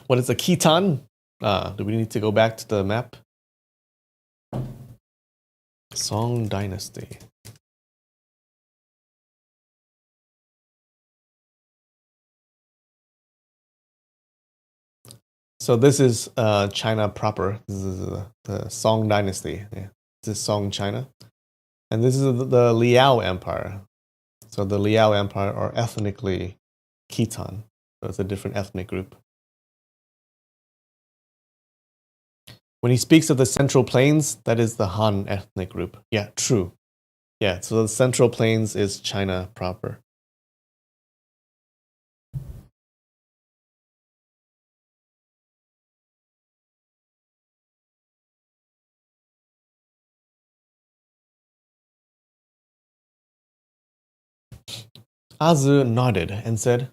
What is a Khitan? Do we need to go back to the map? Song Dynasty. So this is China proper. This is the Song Dynasty. Yeah. This is Song China. And this is the Liao Empire. So the Liao Empire are ethnically Khitan. So it's a different ethnic group. When he speaks of the Central Plains, that is the Han ethnic group. Yeah, true. Yeah, so the Central Plains is China proper. Azu nodded and said,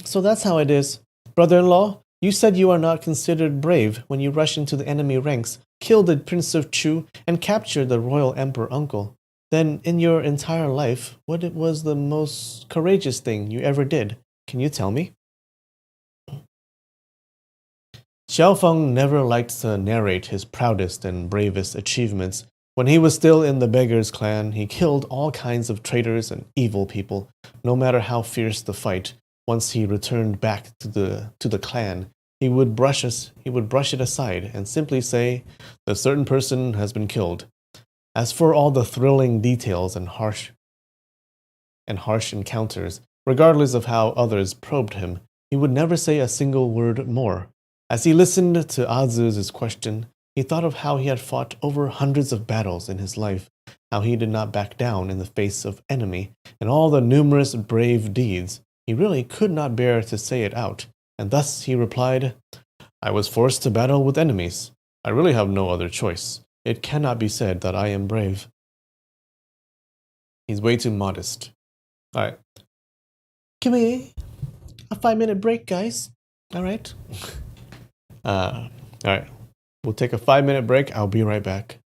so that's how it is. Brother-in-law, you said you are not considered brave when you rush into the enemy ranks, kill the Prince of Chu, and capture the royal emperor uncle. Then, in your entire life, what was the most courageous thing you ever did? Can you tell me? Xiao Feng never liked to narrate his proudest and bravest achievements. When he was still in the Beggar's Clan, he killed all kinds of traitors and evil people, no matter how fierce the fight. Once he returned back to the clan, he would brush it aside and simply say, "The certain person has been killed." As for all the thrilling details and harsh encounters, regardless of how others probed him, he would never say a single word more. As he listened to Azu's question, he thought of how he had fought over hundreds of battles in his life, how he did not back down in the face of enemy, and all the numerous brave deeds. He really could not bear to say it out, and thus he replied, "I was forced to battle with enemies. I really have no other choice. It cannot be said that I am brave." He's way too modest. All right. Give me a 5-minute break, guys. All right. All right. We'll take a 5-minute break. I'll be right back.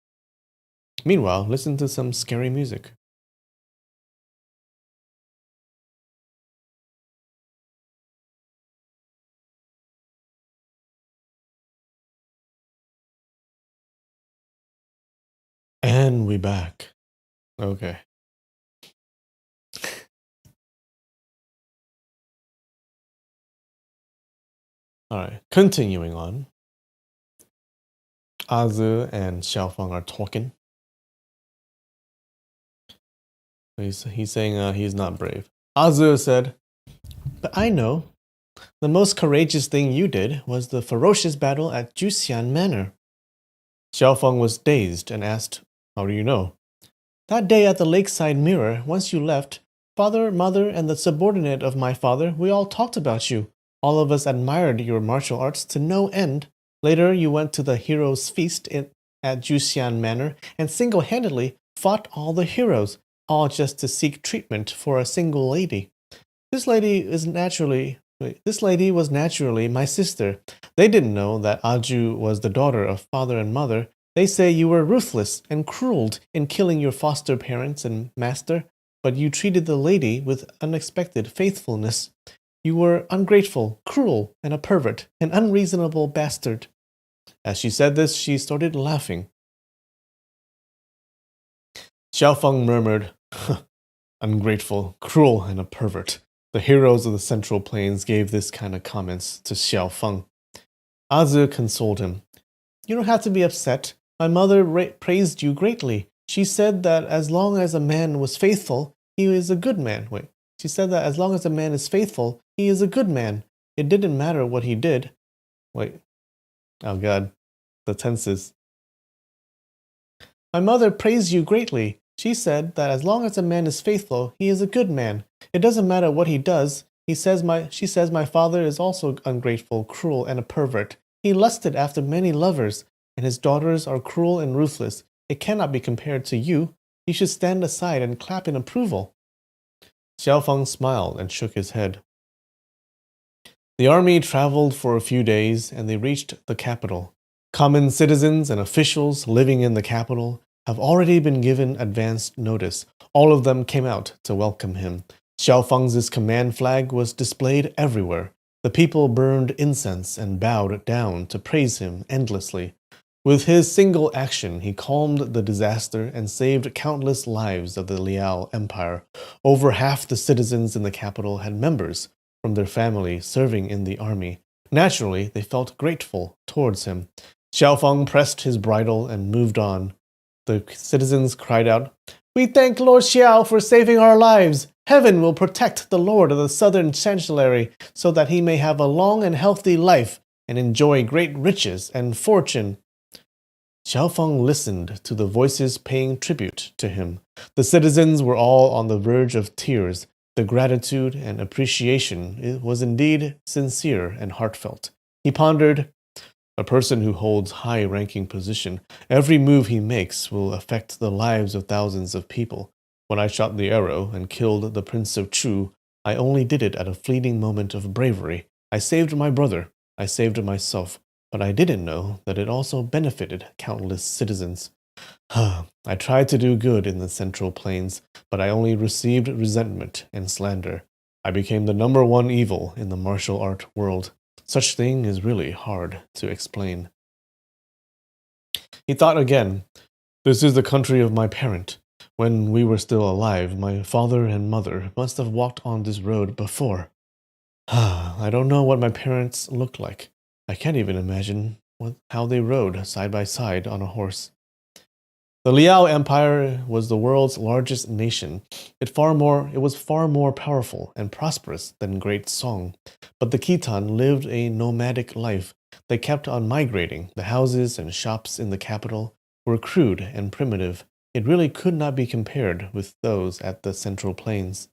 Meanwhile, listen to some scary music. And we back. Okay. All right. Continuing on. Azu and Xiaofeng are talking. He's saying he's not brave. Azu said, "But I know. The most courageous thing you did was the ferocious battle at Juxian Manor." Xiaofeng was dazed and asked, "How do you know?" "That day at the lakeside mirror, once you left, father, mother, and the subordinate of my father, we all talked about you. All of us admired your martial arts to no end. Later, you went to the heroes' feast at Juxian Manor and single-handedly fought all the heroes, all just to seek treatment for a single lady. This lady was naturally my sister. They didn't know that Aju was the daughter of father and mother. They say you were ruthless and cruel in killing your foster parents and master, but you treated the lady with unexpected faithfulness. You were ungrateful, cruel, and a pervert, an unreasonable bastard." As she said this, she started laughing. Xiaofeng murmured, "Ungrateful, cruel, and a pervert." The heroes of the Central Plains gave this kind of comments to Xiaofeng. Azu consoled him. "You don't have to be upset. My mother praised you greatly. She said that as long as a man was faithful, he is a good man. She said that as long as a man is faithful, he is a good man. It didn't matter what he did." Oh God, the tenses. "My mother praised you greatly. She said that as long as a man is faithful, he is a good man. It doesn't matter what he does. She says my father is also ungrateful, cruel, and a pervert. He lusted after many lovers, and his daughters are cruel and ruthless. It cannot be compared to you. You should stand aside and clap in approval. Xiao Feng smiled and shook his head. The army traveled for a few days, and they reached the capital. Common citizens and officials living in the capital have already been given advance notice. All of them came out to welcome him. Xiao Feng's command flag was displayed everywhere. The people burned incense and bowed down to praise him endlessly. With his single action, he calmed the disaster and saved countless lives of the Liao Empire. Over half the citizens in the capital had members from their family serving in the army. Naturally, they felt grateful towards him. Xiao Feng pressed his bridle and moved on. The citizens cried out, "We thank Lord Xiao for saving our lives. Heaven will protect the Lord of the Southern Chancellery so that he may have a long and healthy life and enjoy great riches and fortune." Xiao Feng listened to the voices paying tribute to him. The citizens were all on the verge of tears. The gratitude and appreciation was indeed sincere and heartfelt. He pondered, "A person who holds high-ranking position, every move he makes will affect the lives of thousands of people. When I shot the arrow and killed the Prince of Chu, I only did it at a fleeting moment of bravery. I saved my brother. I saved myself. But I didn't know that it also benefited countless citizens. I tried to do good in the Central Plains, but I only received resentment and slander. I became the number one evil in the martial art world. Such thing is really hard to explain." He thought again. "This is the country of my parent. When we were still alive, my father and mother must have walked on this road before. I don't know what my parents looked like. I can't even imagine how they rode side by side on a horse." The Liao Empire was the world's largest nation. It was far more powerful and prosperous than Great Song. But the Khitan lived a nomadic life. They kept on migrating. The houses and shops in the capital were crude and primitive. It really could not be compared with those at the Central Plains.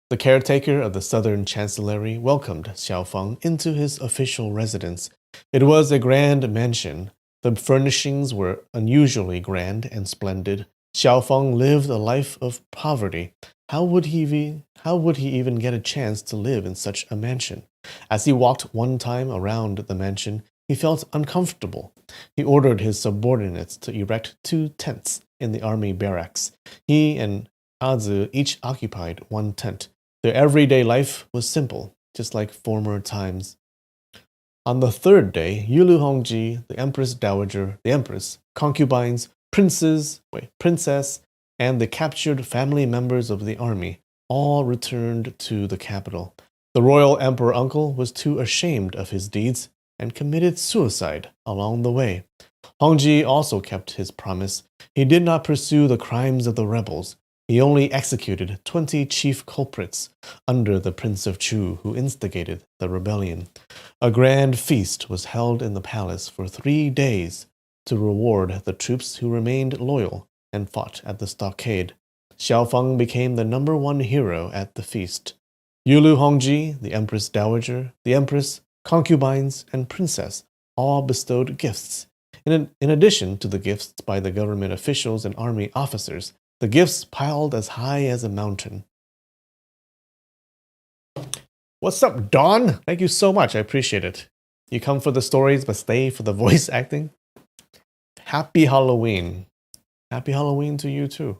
The caretaker of the Southern Chancellery welcomed Xiao Feng into his official residence. It was a grand mansion. The furnishings were unusually grand and splendid. Xiao Feng lived a life of poverty. How would he even get a chance to live in such a mansion? As he walked one time around the mansion, he felt uncomfortable. He ordered his subordinates to erect 2 tents in the army barracks. He and Azi each occupied 1 tent. Their everyday life was simple, just like former times. On the 3rd day, Yulu Hongji, the Empress Dowager, the Empress, concubines, princess, and the captured family members of the army all returned to the capital. The royal emperor uncle was too ashamed of his deeds and committed suicide along the way. Hongji also kept his promise. He did not pursue the crimes of the rebels. He only executed 20 chief culprits under the Prince of Chu, who instigated the rebellion. A grand feast was held in the palace for 3 days to reward the troops who remained loyal and fought at the stockade. Xiao Feng became the number 1 hero at the feast. Yulu Hongji, the Empress Dowager, the Empress, concubines, and princess all bestowed gifts. In addition to the gifts by the government officials and army officers, the gifts piled as high as a mountain. What's up, Dawn? Thank you so much. I appreciate it. You come for the stories, but stay for the voice acting. Happy Halloween. Happy Halloween to you too.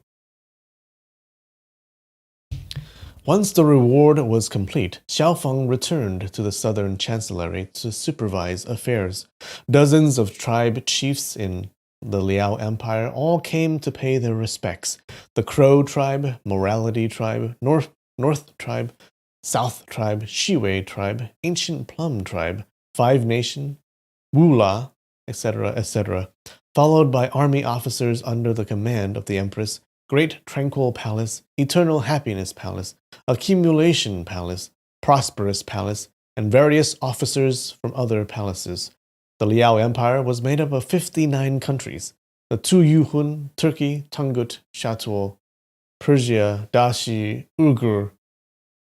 Once the reward was complete, Xiao Feng returned to the Southern Chancellery to supervise affairs. Dozens of tribe chiefs in the Liao Empire all came to pay their respects. The Crow tribe, Morality tribe, North tribe, South tribe, Shiwei tribe, Ancient Plum tribe, Five Nation, Wula, etc., followed by army officers under the command of the Empress, Great Tranquil Palace, Eternal Happiness Palace, Accumulation Palace, Prosperous Palace, and various officers from other palaces. The Liao Empire was made up of 59 countries. The Tuyuhun, Turkey, Tungut, Shatuo, Persia, Dashi, Uyghur,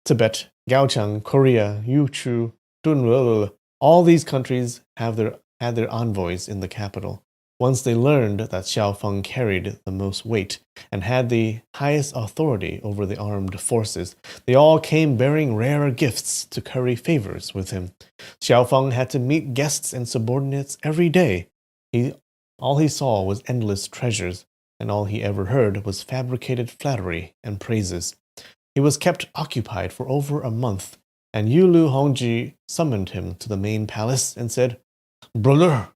Tibet, Gaochang, Korea, Yuchu, Dunrul, all these countries had their envoys in the capital. Once they learned that Xiao Feng carried the most weight and had the highest authority over the armed forces, they all came bearing rare gifts to curry favors with him. Xiao Feng had to meet guests and subordinates every day. All he saw was endless treasures, and all he ever heard was fabricated flattery and praises. He was kept occupied for over a month, and Yulu Hongji summoned him to the main palace and said, "Brother,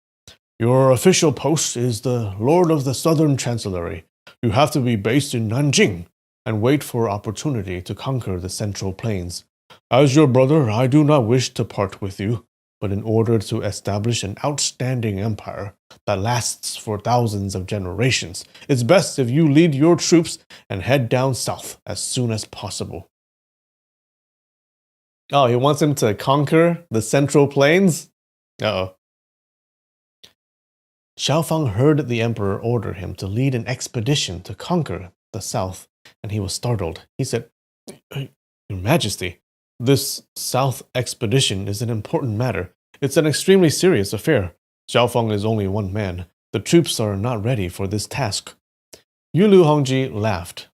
your official post is the Lord of the Southern Chancellery. You have to be based in Nanjing and wait for opportunity to conquer the Central Plains. As your brother, I do not wish to part with you, but in order to establish an outstanding empire that lasts for thousands of generations, it's best if you lead your troops and head down south as soon as possible." Oh, he wants him to conquer the Central Plains? Uh-oh. Xiao Feng heard the emperor order him to lead an expedition to conquer the south, and he was startled. He said, "Your Majesty, this south expedition is an important matter. It's an extremely serious affair. Xiao Feng is only one man. The troops are not ready for this task." Yulu Hongji laughed.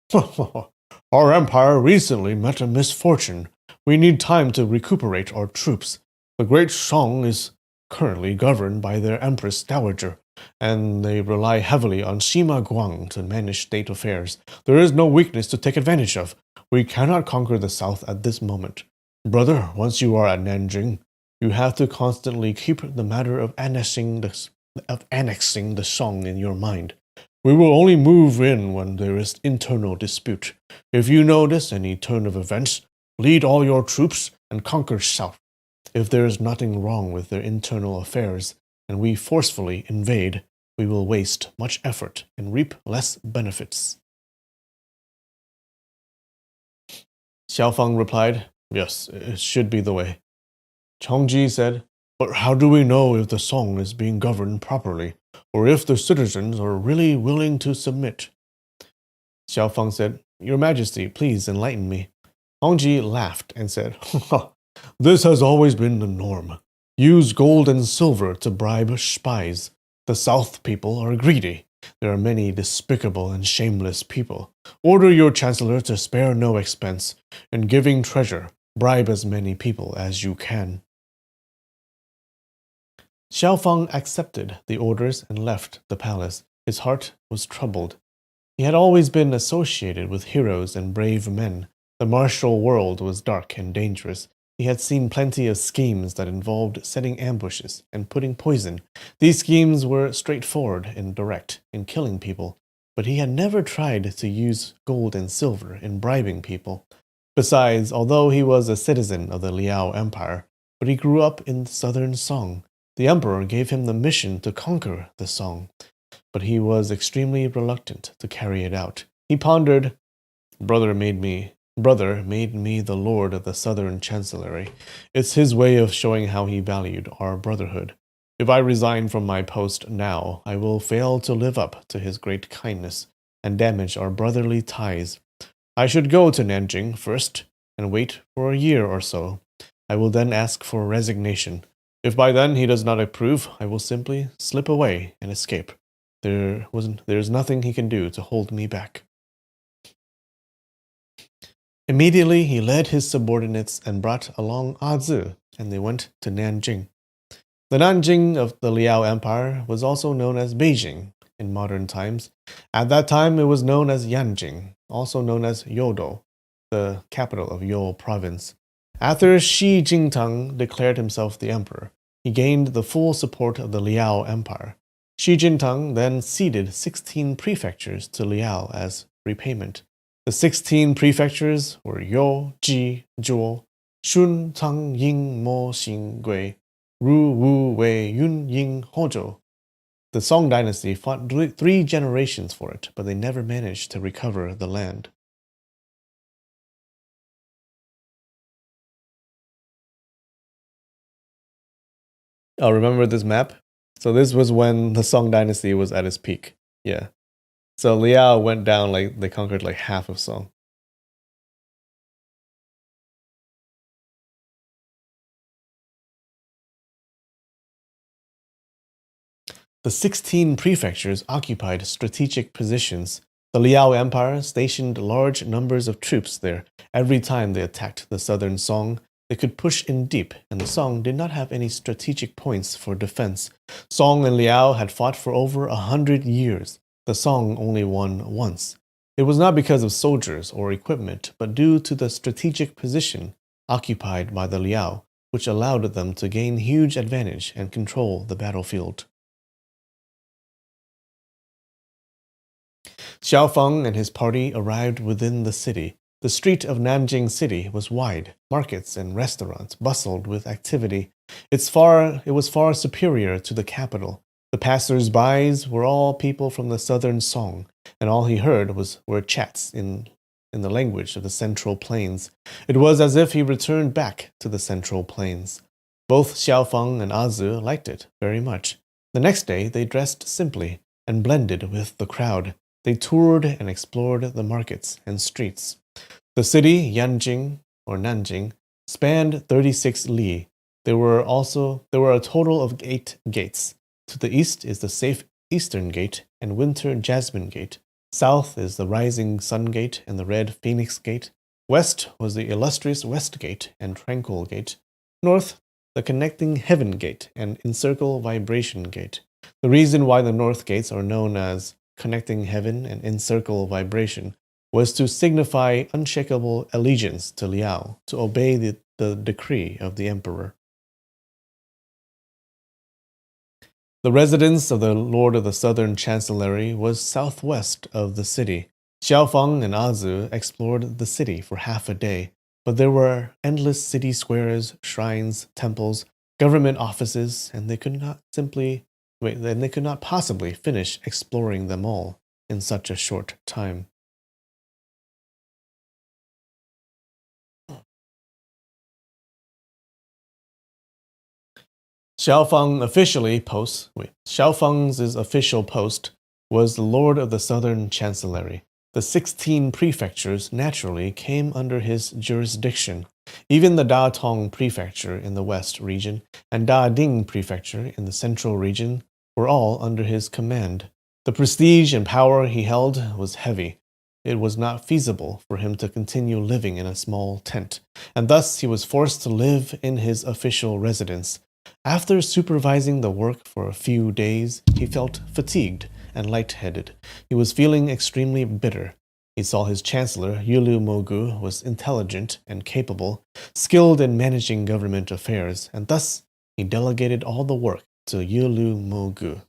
"Our empire recently met a misfortune. We need time to recuperate our troops. The Great Song is currently governed by their Empress Dowager, and they rely heavily on Sima Guang to manage state affairs. There is no weakness to take advantage of. We cannot conquer the south at this moment. Brother, once you are at Nanjing, you have to constantly keep the matter of annexing the Song in your mind. We will only move in when there is internal dispute. If you notice any turn of events, lead all your troops and conquer south. If there is nothing wrong with their internal affairs, and we forcefully invade, we will waste much effort and reap less benefits." Xiao Feng replied, "Yes, it should be the way." Chongji said, "But how do we know if the Song is being governed properly, or if the citizens are really willing to submit?" Xiao Feng said, "Your Majesty, please enlighten me." Hongji laughed and said, "This has always been the norm. Use gold and silver to bribe spies. The South people are greedy. There are many despicable and shameless people. Order your chancellor to spare no expense. In giving treasure, bribe as many people as you can." Xiao Feng accepted the orders and left the palace. His heart was troubled. He had always been associated with heroes and brave men. The martial world was dark and dangerous. He had seen plenty of schemes that involved setting ambushes and putting poison. These schemes were straightforward and direct in killing people, but he had never tried to use gold and silver in bribing people. Besides, although he was a citizen of the Liao Empire, but he grew up in the southern Song, the emperor gave him the mission to conquer the Song, but he was extremely reluctant to carry it out. He pondered, Brother made me the lord of the Southern Chancellery. It's his way of showing how he valued our brotherhood. If I resign from my post now, I will fail to live up to his great kindness and damage our brotherly ties. I should go to Nanjing first and wait for a year or so. I will then ask for resignation. If by then he does not approve, I will simply slip away and escape. There is nothing he can do to hold me back." Immediately he led his subordinates and brought along Zi, and they went to Nanjing. The Nanjing of the Liao Empire was also known as Beijing in modern times. At that time it was known as Yanjing, also known as Youdo, the capital of You province. After Shi Jingtang declared himself the emperor, he gained the full support of the Liao Empire. Shi Jingtang then ceded 16 prefectures to Liao as repayment. The 16 prefectures were You, Ji, Zhuo, Shun, Tang, Ying, Mo, Xing, Gui, Ru, Wu, Wei, Yun, Ying, Hozhou. The Song dynasty fought 3 generations for it, but they never managed to recover the land. Oh, remember this map? So this was when the Song dynasty was at its peak. Yeah. So Liao went down like they conquered like half of Song. The 16 prefectures occupied strategic positions. The Liao Empire stationed large numbers of troops there. Every time they attacked the southern Song, they could push in deep, and the Song did not have any strategic points for defense. Song and Liao had fought for over 100 years. The Song only won once. It was not because of soldiers or equipment, but due to the strategic position occupied by the Liao, which allowed them to gain huge advantage and control the battlefield. Xiao Feng and his party arrived within the city. The street of Nanjing City was wide. Markets and restaurants bustled with activity. It was far superior to the capital. The passers-by were all people from the southern Song, and all he heard were chats in the language of the Central Plains. It was as if he returned back to the Central Plains. Both Xiao Feng and Azu liked it very much. The next day they dressed simply and blended with the crowd. They toured and explored the markets and streets. The city, Yanjing or Nanjing, spanned 36 li. There were a total of 8 gates. To the east is the safe Eastern Gate and Winter Jasmine Gate. South is the Rising Sun Gate and the Red Phoenix Gate. West was the illustrious West Gate and Tranquil Gate. North, the Connecting Heaven Gate and Encircle Vibration Gate. The reason why the North Gates are known as Connecting Heaven and Encircle Vibration was to signify unshakable allegiance to Liao, to obey the decree of the emperor. The residence of the Lord of the Southern Chancellery was southwest of the city. Xiao Feng and Azu explored the city for half a day, but there were endless city squares, shrines, temples, government offices, and they could not possibly finish exploring them all in such a short time. Xiao Feng's official post was the Lord of the Southern Chancellery. The 16 prefectures naturally came under his jurisdiction. Even the Datong prefecture in the west region and Dading prefecture in the central region were all under his command. The prestige and power he held was heavy. It was not feasible for him to continue living in a small tent, and thus he was forced to live in his official residence. After supervising the work for a few days, he felt fatigued and lightheaded. He was feeling extremely bitter. He saw his chancellor, Yulu Mogu, was intelligent and capable, skilled in managing government affairs, and thus he delegated all the work to Yulu Mogu.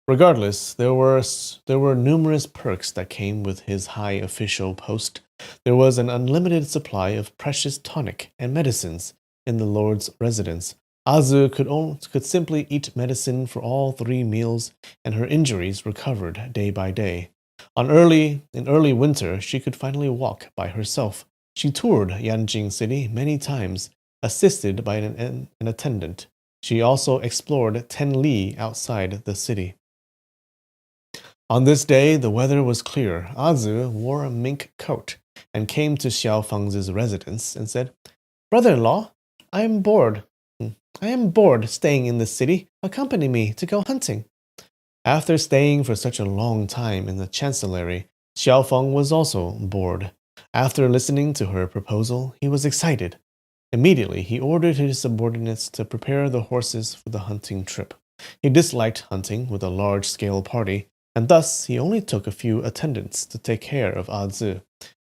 Regardless, there were numerous perks that came with his high official post. There was an unlimited supply of precious tonic and medicines in the Lord's residence. Azu could simply eat medicine for all 3 meals, and her injuries recovered day by day. In early winter, she could finally walk by herself. She toured Yanjing City many times, assisted by an attendant. She also explored 10 li outside the city. On this day, the weather was clear. Azu wore a mink coat and came to Xiao Feng's residence and said, "Brother-in-law, I am bored. I am bored staying in this city. Accompany me to go hunting." After staying for such a long time in the chancellery, Xiao Feng was also bored. After listening to her proposal, he was excited. Immediately, he ordered his subordinates to prepare the horses for the hunting trip. He disliked hunting with a large-scale party, and thus he only took a few attendants to take care of Azu.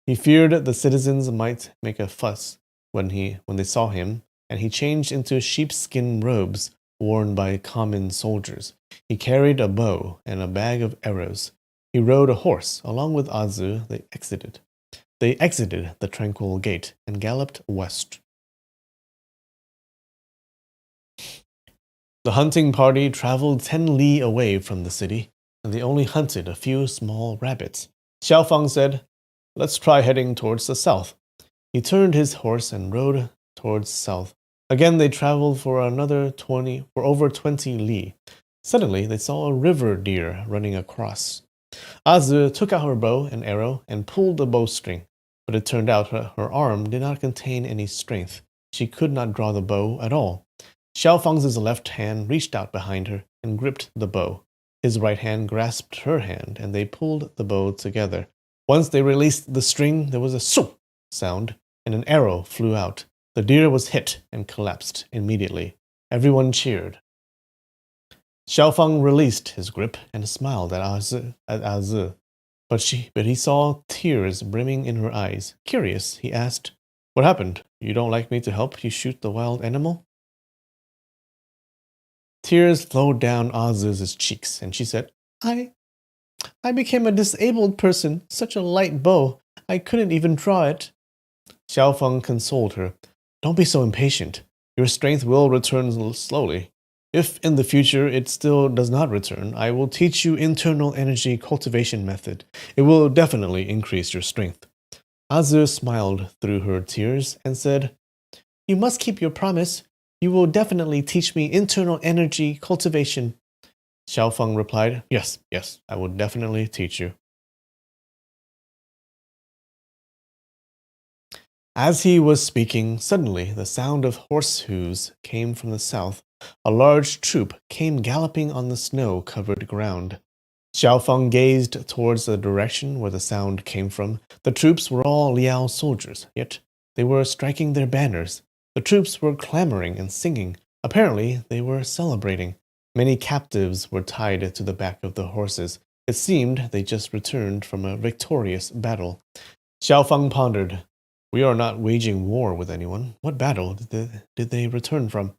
He feared the citizens might make a fuss when they saw him, and he changed into sheepskin robes worn by common soldiers. He carried a bow and a bag of arrows. He rode a horse along with Azu. They exited the Tranquil Gate and galloped west. The hunting party traveled 10 li away from the city, and they only hunted a few small rabbits. Xiao Feng said, "Let's try heading towards the south." He turned his horse and rode towards south. Again they traveled for over 20 li. Suddenly, they saw a river deer running across. Azu took out her bow and arrow and pulled the bowstring, but it turned out her arm did not contain any strength. She could not draw the bow at all. Xiao Fang's left hand reached out behind her and gripped the bow. His right hand grasped her hand, and they pulled the bow together. Once they released the string, there was a "swoop" sound, and an arrow flew out. The deer was hit and collapsed immediately. Everyone cheered. Xiao Fang released his grip and smiled at Azi, but he saw tears brimming in her eyes. Curious, he asked, "What happened? You don't like me to help you shoot the wild animal?" Tears flowed down Azi's cheeks, and she said, I became a disabled person, such a light bow, I couldn't even draw it." Xiao Feng consoled her. "Don't be so impatient. Your strength will return slowly. If in the future it still does not return, I will teach you internal energy cultivation method. It will definitely increase your strength." Azu smiled through her tears and said, "You must keep your promise. You will definitely teach me internal energy cultivation." Xiao Feng replied, Yes, I will definitely teach you." As he was speaking, suddenly the sound of horse hooves came from the south. A large troop came galloping on the snow-covered ground. Xiao Feng gazed towards the direction where the sound came from. The troops were all Liao soldiers, yet they were striking their banners. The troops were clamoring and singing. Apparently, they were celebrating. Many captives were tied to the back of the horses. It seemed they just returned from a victorious battle. Xiao Feng pondered. We are not waging war with anyone. What battle did they return from?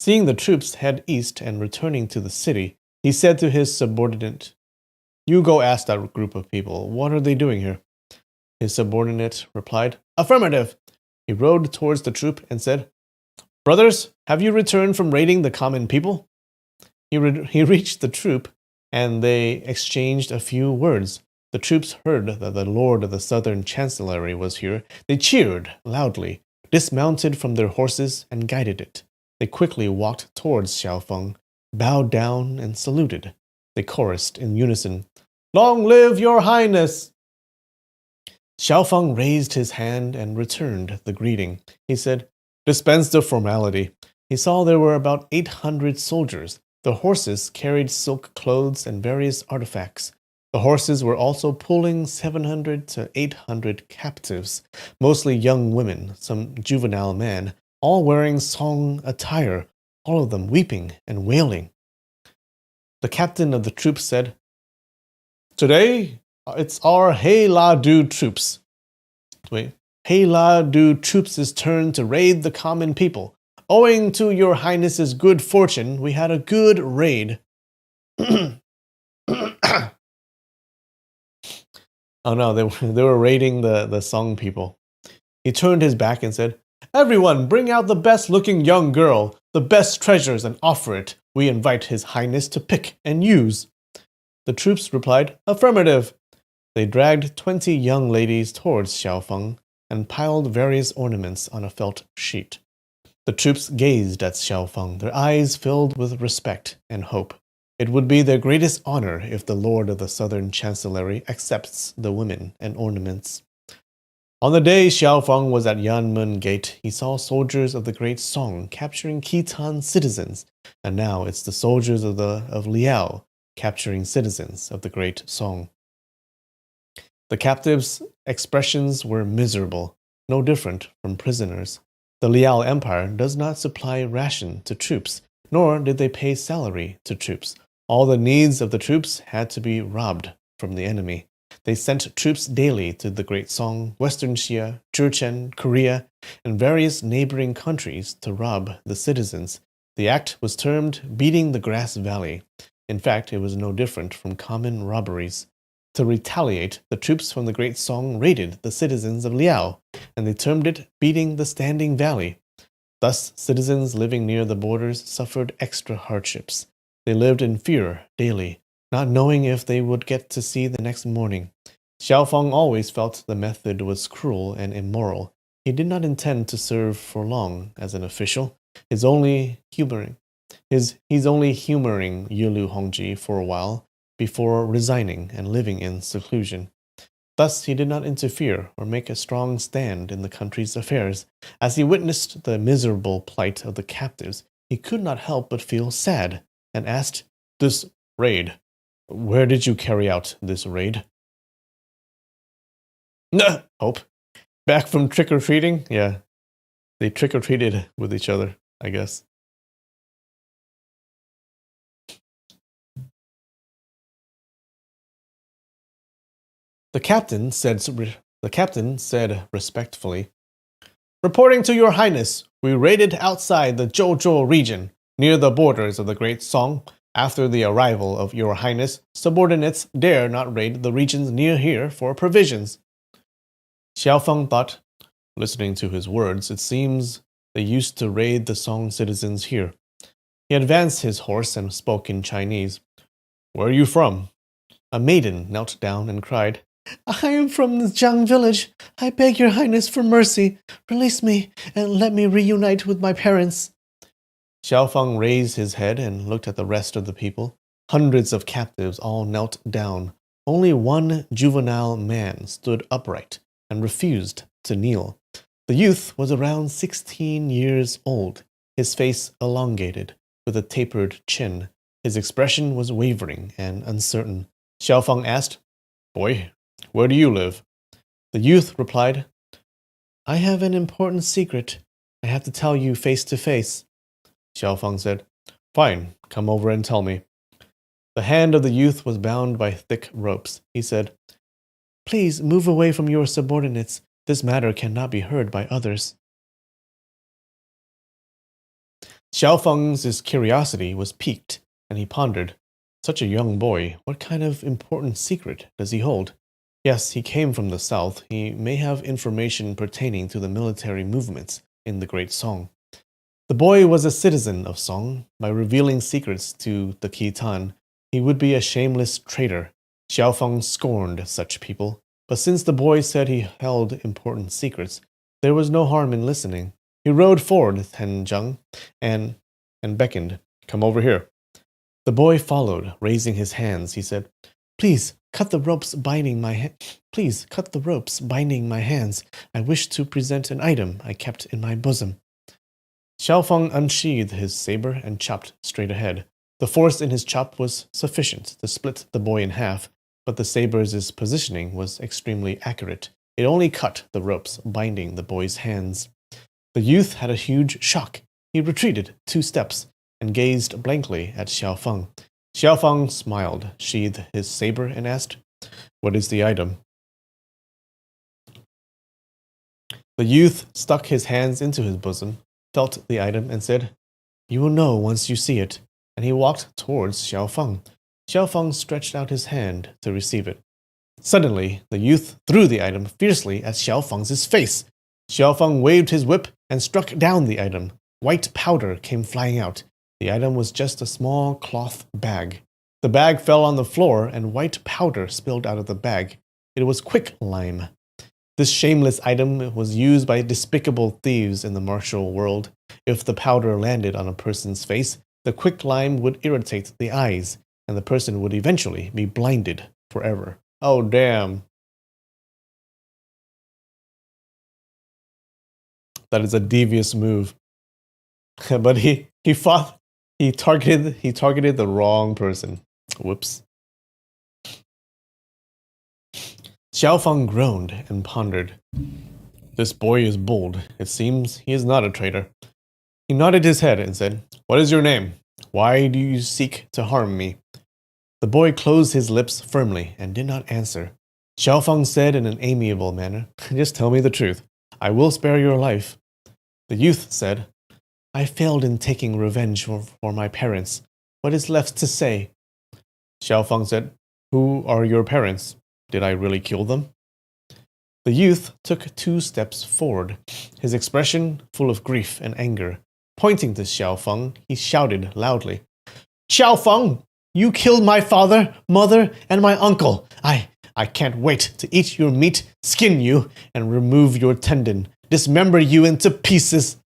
Seeing the troops head east and returning to the city, he said to his subordinate, "You go ask that group of people, what are they doing here?" His subordinate replied, "Affirmative." He rode towards the troop and said, "Brothers, have you returned from raiding the common people?" He reached the troop, and they exchanged a few words. The troops heard that the Lord of the Southern Chancellery was here. They cheered loudly, dismounted from their horses, and guided it. They quickly walked towards Xiao Feng, bowed down, and saluted. They chorused in unison, "Long live your highness!" Xiao Feng raised his hand and returned the greeting. He said, "Dispense the formality." He saw there were about 800 soldiers. The horses carried silk clothes and various artifacts. The horses were also pulling 700 to 800 captives, mostly young women, some juvenile men, all wearing Song attire, all of them weeping and wailing. The captain of the troops said, "Today, it's our Hei La Du troops. Hei La Du troops' turn to raid the common people. Owing to your highness's good fortune, we had a good raid." Oh no, they were raiding the Song people. He turned his back and said, "Everyone, bring out the best-looking young girl, the best treasures, and offer it. We invite His Highness to pick and use." The troops replied, "Affirmative." They dragged 20 young ladies towards Xiao Feng and piled various ornaments on a felt sheet. The troops gazed at Xiao Feng, their eyes filled with respect and hope. It would be their greatest honor if the Lord of the Southern Chancellery accepts the women and ornaments. On the day Xiao Feng was at Yanmen Gate, he saw soldiers of the Great Song capturing Khitan citizens, and now it's the soldiers of Liao capturing citizens of the Great Song. The captives' expressions were miserable, no different from prisoners. The Liao Empire does not supply ration to troops, nor did they pay salary to troops. All the needs of the troops had to be robbed from the enemy. They sent troops daily to the Great Song, Western Xia, Jurchen, Korea, and various neighboring countries to rob the citizens. The act was termed beating the grass valley. In fact, it was no different from common robberies. To retaliate, the troops from the Great Song raided the citizens of Liao, and they termed it beating the standing valley. Thus, citizens living near the borders suffered extra hardships. They lived in fear daily, not knowing if they would get to see the next morning. Xiao Feng always felt the method was cruel and immoral. He did not intend to serve for long as an official. His only He's only humoring Yulu Hongji for a while before resigning and living in seclusion. Thus, he did not interfere or make a strong stand in the country's affairs. As he witnessed the miserable plight of the captives, he could not help but feel sad and asked, "This raid, where did you carry out this raid?" Hope. Back from trick-or-treating? Yeah, they trick-or-treated with each other, I guess. The captain said respectfully, "Reporting to your highness, we raided outside the Zhou region, near the borders of the Great Song. After the arrival of your highness, subordinates dare not raid the regions near here for provisions." Xiaofeng thought, listening to his words, it seems they used to raid the Song citizens here. He advanced his horse and spoke in Chinese. "Where are you from?" A maiden knelt down and cried, "I am from the Jiang village. I beg your highness for mercy. Release me and let me reunite with my parents." Xiaofeng raised his head and looked at the rest of the people. Hundreds of captives all knelt down. Only one juvenile man stood upright and refused to kneel. The youth was around 16 years old, his face elongated, with a tapered chin. His expression was wavering and uncertain. Xiaofeng asked, "Boy, where do you live?" The youth replied, "I have an important secret. I have to tell you face to face." Xiaofeng said, "Fine, come over and tell me." The hand of the youth was bound by thick ropes. He said, "Please move away from your subordinates. This matter cannot be heard by others." Xiaofeng's curiosity was piqued, and he pondered, "Such a young boy, what kind of important secret does he hold? Yes, he came from the south. He may have information pertaining to the military movements in the Great Song." The boy was a citizen of Song. By revealing secrets to the Khitan, he would be a shameless traitor. Xiaofeng scorned such people, but since the boy said he held important secrets, there was no harm in listening. He rode forward Zhang and beckoned, "Come over here." The boy followed, raising his hands. He said, Please cut the ropes binding my hands. I wish to present an item I kept in my bosom." Xiaofeng unsheathed his saber and chopped straight ahead. The force in his chop was sufficient to split the boy in half, but the saber's positioning was extremely accurate. It only cut the ropes binding the boy's hands. The youth had a huge shock. He retreated 2 steps and gazed blankly at Xiaofeng. Xiaofeng smiled, sheathed his saber, and asked, "What is the item?" The youth stuck his hands into his bosom, felt the item, and said, "You will know once you see it." And he walked towards Xiaofeng. Xiaofeng stretched out his hand to receive it. Suddenly, the youth threw the item fiercely at Xiaofeng's face. Xiaofeng waved his whip and struck down the item. White powder came flying out. The item was just a small cloth bag. The bag fell on the floor, and white powder spilled out of the bag. It was quicklime. This shameless item was used by despicable thieves in the martial world. If the powder landed on a person's face, the quicklime would irritate the eyes, and the person would eventually be blinded forever. Oh, damn. That is a devious move. But he targeted the wrong person. Whoops. Xiaofeng groaned and pondered. This boy is bold. It seems he is not a traitor. He nodded his head and said, "What is your name? Why do you seek to harm me?" The boy closed his lips firmly and did not answer. Xiaofeng said in an amiable manner, "Just tell me the truth. I will spare your life." The youth said, "I failed in taking revenge for my parents. What is left to say?" Xiaofeng said, "Who are your parents? Did I really kill them?" The youth took 2 steps forward, his expression full of grief and anger. Pointing to Xiaofeng, he shouted loudly, "Xiaofeng, you killed my father, mother, and my uncle. I can't wait to eat your meat, skin you, and remove your tendon, dismember you into pieces."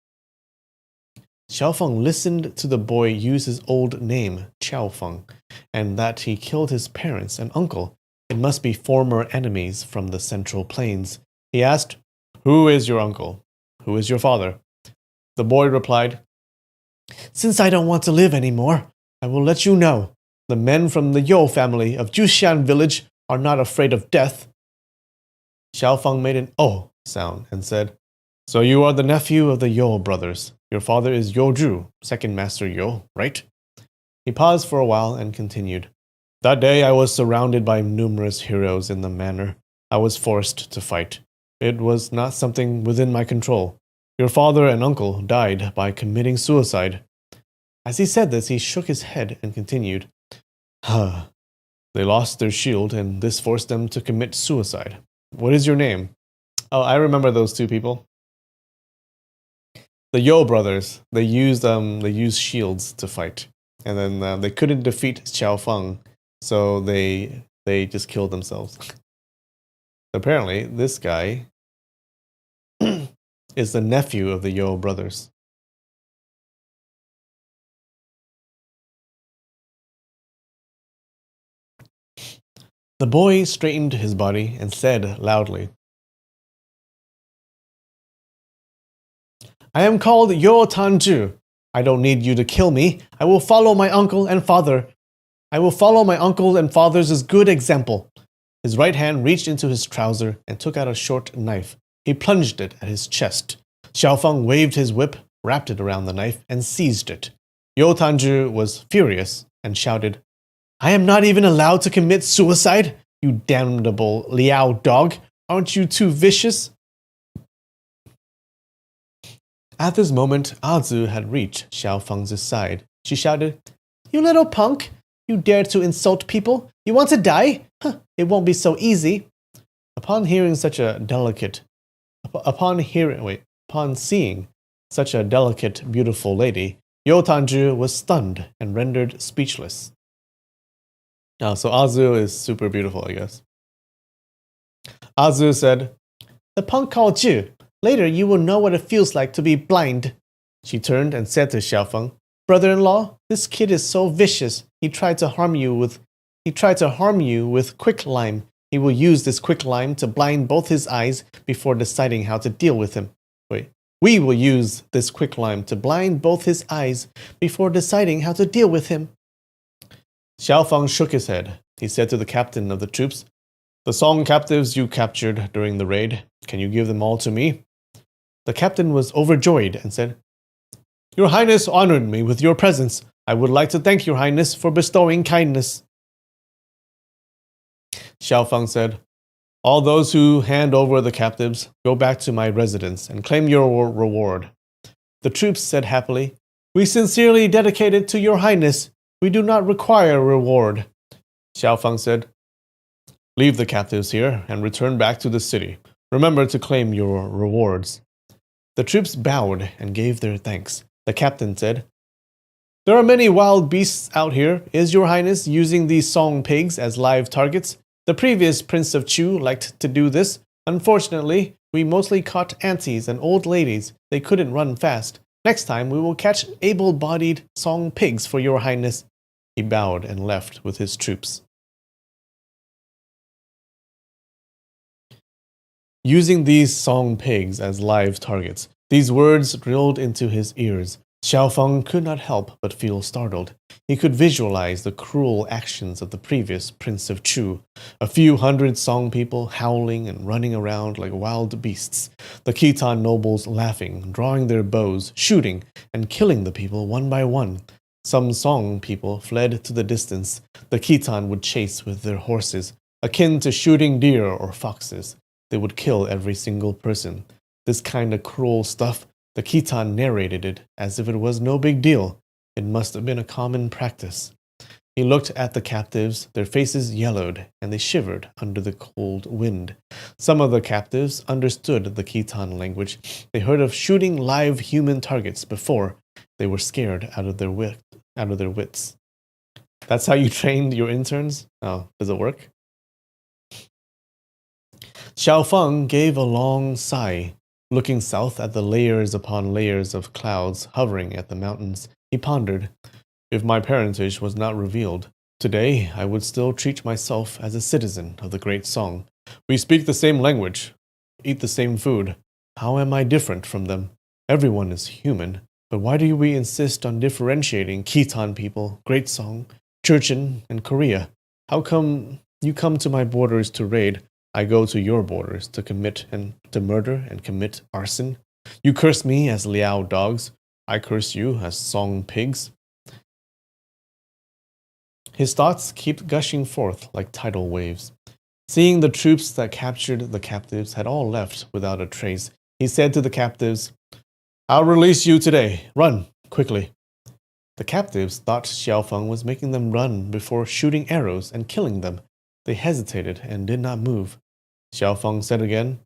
Xiaofeng listened to the boy use his old name, Qiaofeng, and that he killed his parents and uncle. It must be former enemies from the Central Plains. He asked, "Who is your uncle? Who is your father?" The boy replied, "Since I don't want to live anymore, I will let you know. The men from the You family of Jushan village are not afraid of death." Xiaofeng made an "oh" sound and said, "So you are the nephew of the You brothers. Your father is Yoju, second master You, right?" He paused for a while and continued, "That day I was surrounded by numerous heroes in the manor. I was forced to fight. It was not something within my control. Your father and uncle died by committing suicide." As he said this, he shook his head and continued, "Huh. They lost their shield, and this forced them to commit suicide. What is your name?" Oh, I remember those two people. The Yo brothers. They used shields to fight, and then they couldn't defeat Xiao Feng, so they just killed themselves. Apparently, this guy is the nephew of the Yo brothers. The boy straightened his body and said loudly, "I am called Yo Tanju. I don't need you to kill me. I will follow my uncle and father. I will follow my uncle and father's good example." His right hand reached into his trouser and took out a short knife. He plunged it at his chest. Xiaofeng waved his whip, wrapped it around the knife, and seized it. Yo Tanju was furious and shouted, "I am not even allowed to commit suicide? You damnable Liao dog! Aren't you too vicious?" At this moment, Azu had reached Xiaofeng's side. She shouted, "You little punk! You dare to insult people? You want to die? Huh, it won't be so easy." Upon seeing such a delicate, beautiful lady, Yo Tanju was stunned and rendered speechless. Oh, so Azu is super beautiful, I guess. Azu said, "The punk called you. Later you will know what it feels like to be blind." She turned and said to Xiaofeng, "Brother-in-law, this kid is so vicious. He tried to harm you with quicklime. He will use this quicklime to blind both his eyes before deciding how to deal with him. We will use this quicklime to blind both his eyes before deciding how to deal with him." Xiaofeng shook his head. He said to the captain of the troops, "The Song captives you captured during the raid, can you give them all to me?" The captain was overjoyed and said, "Your Highness honored me with your presence. I would like to thank your Highness for bestowing kindness." Xiaofeng said, "All those who hand over the captives, go back to my residence and claim your reward." The troops said happily, "We sincerely dedicate it to your Highness. We do not require a reward." Xiaofeng said, "Leave the captives here and return back to the city. Remember to claim your rewards." The troops bowed and gave their thanks. The captain said, "There are many wild beasts out here. Is your Highness using these song pigs as live targets? The previous Prince of Chu liked to do this. Unfortunately, we mostly caught aunties and old ladies. They couldn't run fast. Next time we will catch able-bodied song pigs for your Highness." He bowed and left with his troops. Using these song pigs as live targets, these words drilled into his ears. Xiaofeng could not help but feel startled. He could visualize the cruel actions of the previous Prince of Chu. A few hundred song people howling and running around like wild beasts. The Khitan nobles laughing, drawing their bows, shooting, and killing the people one by one. Some song people fled to the distance. The Khitan would chase with their horses, akin to shooting deer or foxes. They would kill every single person. This kind of cruel stuff, the Khitan narrated it as if it was no big deal. It must have been a common practice. He looked at the captives. Their faces yellowed, and they shivered under the cold wind. Some of the captives understood the Khitan language. They heard of shooting live human targets before. They were scared out of their wits. That's how you trained your interns? Oh, does it work? Xiaofeng gave a long sigh. Looking south at the layers upon layers of clouds hovering at the mountains, he pondered, if my parentage was not revealed, today I would still treat myself as a citizen of the great song. We speak the same language, eat the same food. How am I different from them? Everyone is human, but why do we insist on differentiating Khitan people, Great Song, Churchin, and Korea? How come you come to my borders to raid, I go to your borders to murder and commit arson? You curse me as Liao dogs, I curse you as Song pigs. His thoughts keep gushing forth like tidal waves. Seeing the troops that captured the captives had all left without a trace, he said to the captives, I'll release you today. Run, quickly. The captives thought Xiaofeng was making them run before shooting arrows and killing them. They hesitated and did not move. Xiaofeng said again,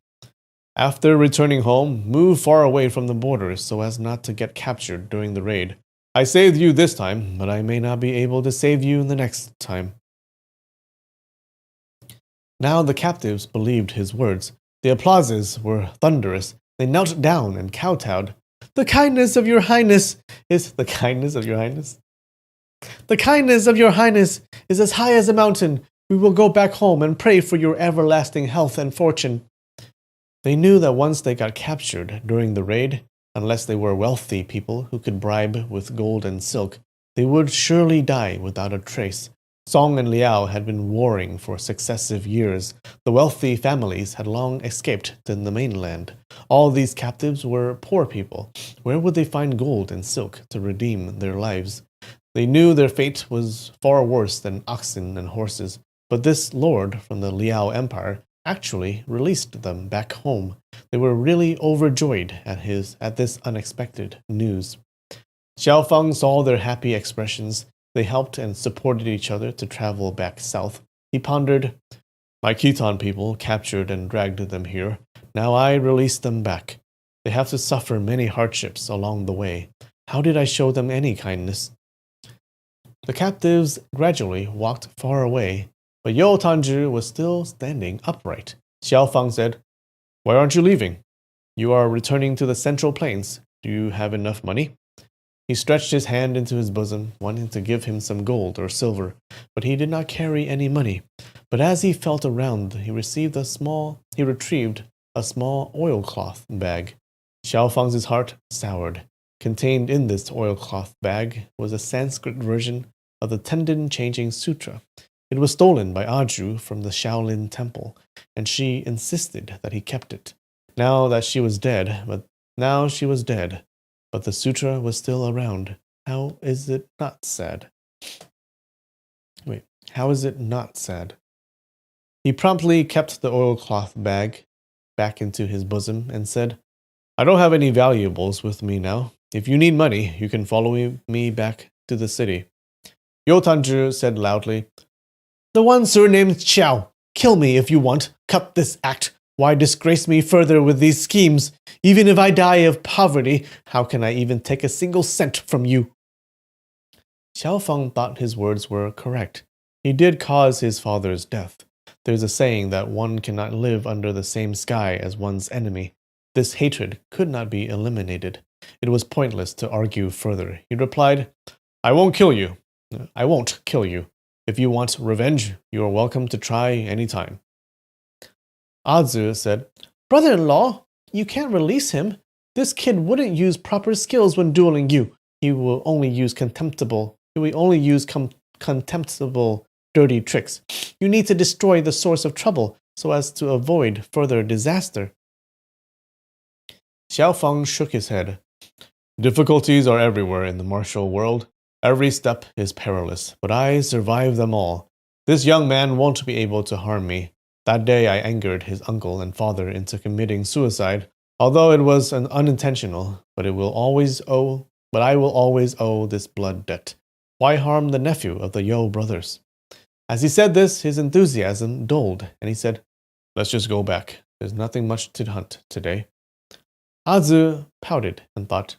After returning home, move far away from the borders so as not to get captured during the raid. I saved you this time, but I may not be able to save you the next time. Now the captives believed his words. The applauses were thunderous. They knelt down and kowtowed. The kindness of your highness is the kindness of your highness. The kindness of your highness is as high as a mountain. We will go back home and pray for your everlasting health and fortune. They knew that once they got captured during the raid, unless they were wealthy people who could bribe with gold and silk, they would surely die without a trace. Song and Liao had been warring for successive years. The wealthy families had long escaped to the mainland. All these captives were poor people. Where would they find gold and silk to redeem their lives? They knew their fate was far worse than oxen and horses, but this lord from the Liao Empire actually released them back home. They were really overjoyed at this unexpected news. Xiaofeng saw their happy expressions. They helped and supported each other to travel back south. He pondered, My Khitan people captured and dragged them here. Now I release them back. They have to suffer many hardships along the way. How did I show them any kindness? The captives gradually walked far away, but Yo Tanzhi was still standing upright. Xiaofeng said, Why aren't you leaving? You are returning to the Central Plains. Do you have enough money? He stretched his hand into his bosom, wanting to give him some gold or silver, but he did not carry any money. But as he felt around, he retrieved a small oilcloth bag. Xiaofeng's heart soured. Contained in this oilcloth bag was a Sanskrit version of the Tendon Changing Sutra. It was stolen by Aju from the Shaolin Temple, and she insisted that he kept it. Now she was dead, but the sutra was still around. How is it not sad? How is it not sad? He promptly kept the oilcloth bag back into his bosom and said, I don't have any valuables with me now. If you need money, you can follow me back to the city. Yo Tanzhi said loudly, The one surnamed Qiao. Kill me if you want. Cut this act. Why disgrace me further with these schemes? Even if I die of poverty, how can I even take a single cent from you? Xiaofeng thought his words were correct. He did cause his father's death. There's a saying that one cannot live under the same sky as one's enemy. This hatred could not be eliminated. It was pointless to argue further. He replied, I won't kill you. If you want revenge, you are welcome to try any time. Azu said, Brother-in-law, you can't release him. This kid wouldn't use proper skills when dueling you. He will only use contemptible, dirty tricks. You need to destroy the source of trouble so as to avoid further disaster. Xiaofeng shook his head. Difficulties are everywhere in the martial world. Every step is perilous, but I survive them all. This young man won't be able to harm me. That day I angered his uncle and father into committing suicide, although it was unintentional, but I will always owe this blood debt. Why harm the nephew of the Yo brothers? As he said this, his enthusiasm dulled, and he said, Let's just go back. There's nothing much to hunt today. Azu pouted and thought,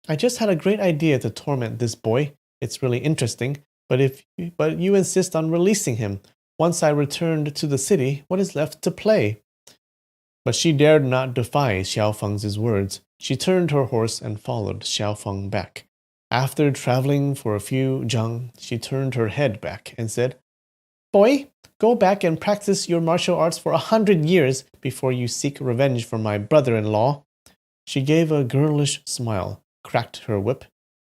I just had a great idea to torment this boy. It's really interesting, but you insist on releasing him. Once I returned to the city, what is left to play? But she dared not defy Xiao Feng's words. She turned her horse and followed Xiao Feng back. After traveling for a few zhang, she turned her head back and said, "Boy, go back and practice your martial arts for 100 years before you seek revenge for my brother-in-law." She gave a girlish smile, cracked her whip,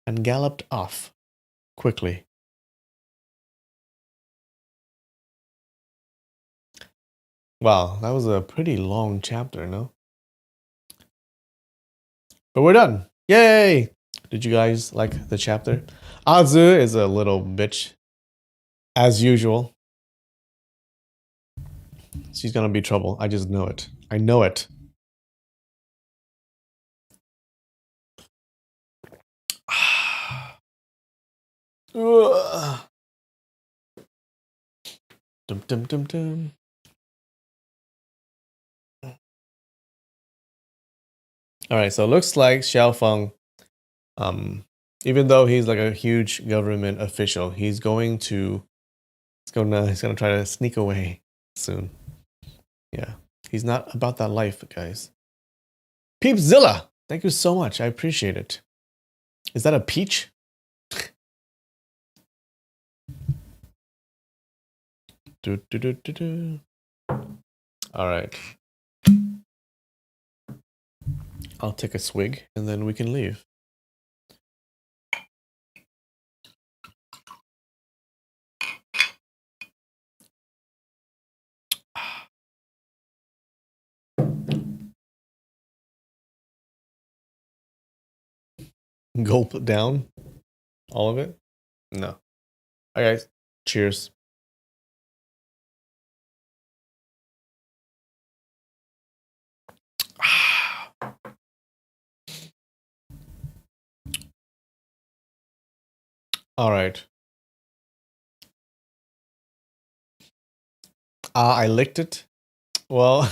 and galloped off quickly. Wow, that was a pretty long chapter, no? But we're done. Yay! Did you guys like the chapter? Azu is a little bitch, as usual. She's gonna be trouble. I just know it. I know it. Dum dum dum dum. All right, so it looks like Xiao Feng, even though he's like a huge government official, he's gonna try to sneak away soon. Yeah, he's not about that life, guys. Peepzilla, thank you so much. I appreciate it. Is that a peach? All right. I'll take a swig and then we can leave. Gulp down all of it? No. All right, guys. Cheers. All right. I licked it. Well,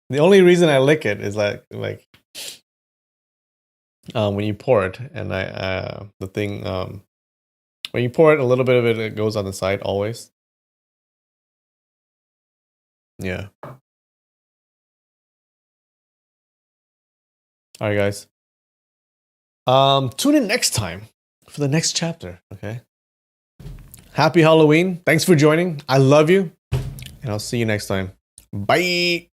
the only reason I lick it is like when you pour it, and the thing when you pour it, a little bit of it goes on the side always. Yeah. All right, guys. Tune in next time for the next chapter. Okay. Happy Halloween. Thanks for joining. I love you. And I'll see you next time. Bye.